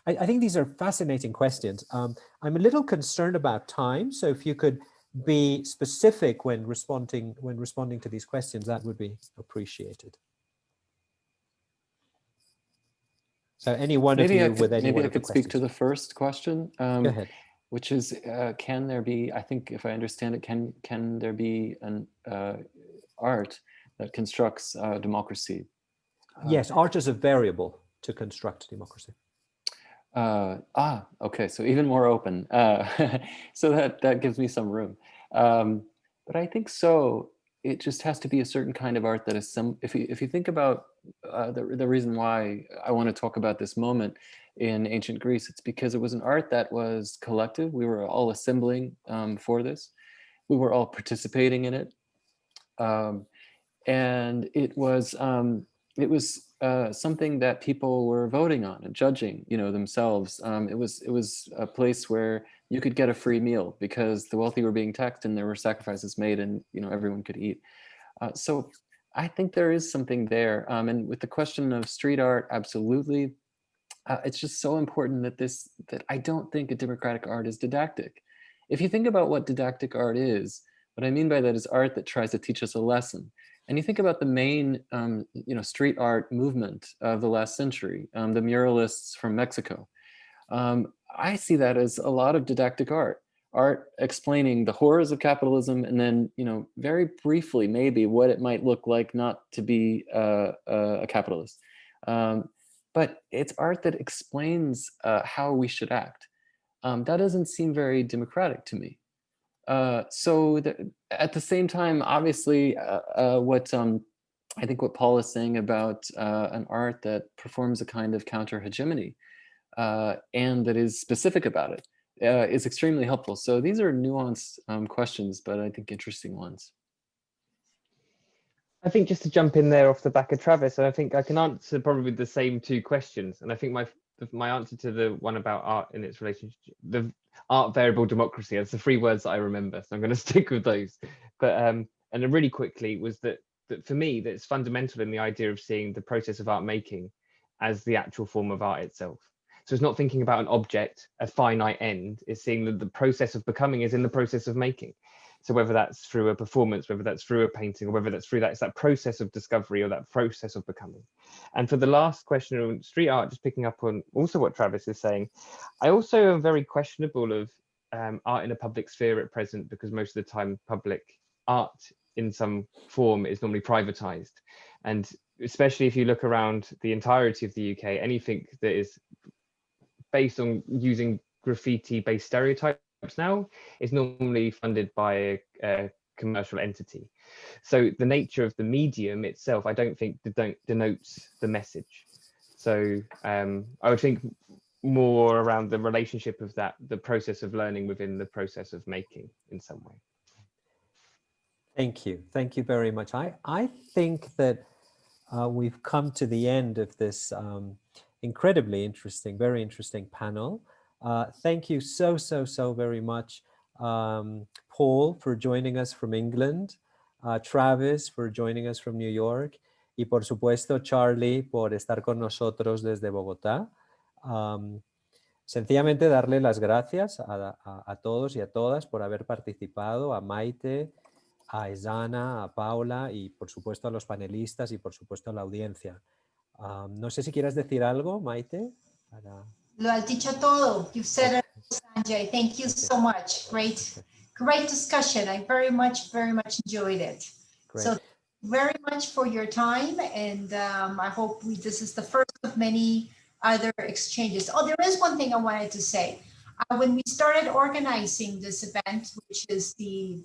I think these are fascinating questions. I'm a little concerned about time, so if you could be specific when responding to these questions, that would be appreciated. So any one of you with any one of the questions. Maybe I could speak to the first question. Go ahead. Which is, can there be, I think if I understand it, can there be an art that constructs democracy? Yes, art is a variable to construct democracy. Okay, so even more open. So that gives me some room. But I think so, it just has to be a certain kind of art that is if you think about the reason why I want to talk about this moment in ancient Greece, it's because it was an art that was collective. We were all assembling for this. We were all participating in it. And it was something that people were voting on and judging, themselves. It was a place where you could get a free meal because the wealthy were being taxed and there were sacrifices made and everyone could eat. So I think there is something there. And with the question of street art, absolutely. It's just so important that I don't think a democratic art is didactic. If you think about what didactic art is, what I mean by that is art that tries to teach us a lesson. And you think about the main, street art movement of the last century, the muralists from Mexico. I see that as a lot of didactic art explaining the horrors of capitalism, and then, very briefly, maybe what it might look like not to be a capitalist. but it's art that explains how we should act. That doesn't seem very democratic to me. At the same time, obviously, I think what Paul is saying about an art that performs a kind of counter-hegemony and that is specific about it is extremely helpful. So these are nuanced questions, but I think interesting ones. I think just to jump in there off the back of Travis, and I think I can answer probably the same two questions. And I think my answer to the one about art in its relationship, the art variable democracy, that's the 3 words that I remember, so I'm going to stick with those. But and then really quickly was that for me, that's fundamental in the idea of seeing the process of art making as the actual form of art itself. So it's not thinking about an object, a finite end, it's seeing that the process of becoming is in the process of making. So whether that's through a performance, whether that's through a painting, or whether that's through it's that process of discovery or that process of becoming. And for the last question on street art, just picking up on also what Travis is saying, I also am very questionable of art in a public sphere at present, because most of the time public art in some form is normally privatized. And especially if you look around the entirety of the UK, anything that is based on using graffiti-based stereotypes now is normally funded by a commercial entity. So the nature of the medium itself, I don't think denotes the message. So I would think more around the relationship of that, the process of learning within the process of making in some way. Thank you very much. I think that we've come to the end of this incredibly interesting, very interesting panel. Thank you so very much, Paul, for joining us from England, Travis for joining us from New York, y por supuesto Charlie por estar con nosotros desde Bogotá. Sencillamente darle las gracias a todos y a todas por haber participado, a Maite, a Isana, a Paula y por supuesto a los panelistas y por supuesto a la audiencia. No sé si quieres decir algo, Maite. Lo has dicho todo. You've said it, Sanjay. Thank you so much. Great discussion. I very much enjoyed it. Great. So very much for your time, and I hope this is the first of many other exchanges. Oh, there is one thing I wanted to say. When we started organizing this event, which is today,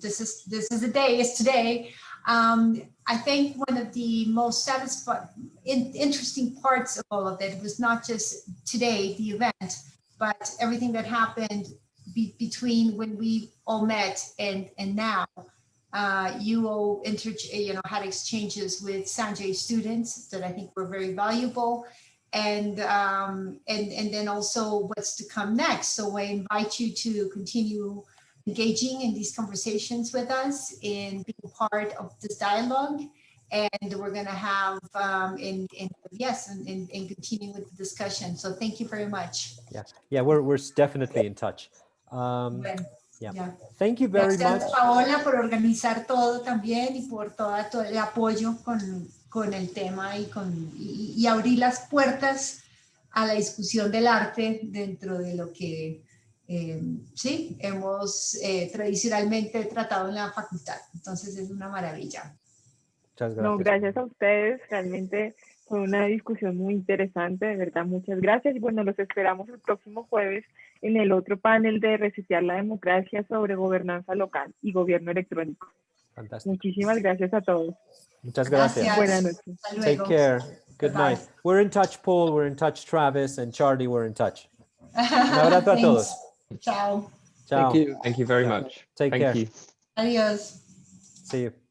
I think one of the most interesting parts of all of it was not just today, the event, but everything that happened between when we all met and now. You all had exchanges with Sanjay students that I think were very valuable. And then also what's to come next. So I invite you to continue engaging in these conversations with us and being part of this dialogue. And we're going to have and continue with the discussion. So thank you very much. Yeah, we're definitely in touch. Yeah. Thank you very much. Gracias, Paola, por organizar todo también y por todo el apoyo con el tema y abrir las puertas a la discusión del arte dentro de lo que hemos tradicionalmente tratado en la facultad. Entonces es una maravilla. Muchas gracias. No, gracias a ustedes, realmente fue una discusión muy interesante, de verdad, muchas gracias. Y bueno, los esperamos el próximo jueves en el otro panel de Resetear la Democracia sobre gobernanza local y gobierno electrónico. Fantástico. Muchísimas gracias a todos. Muchas gracias. Buenas noches. Take care. Good night. We're in touch, Paul. We're in touch, Travis, and Charlie. We're in touch. Un abrazo a todos. Chao. Ciao. Thank you very much. Take care. Adiós. See you.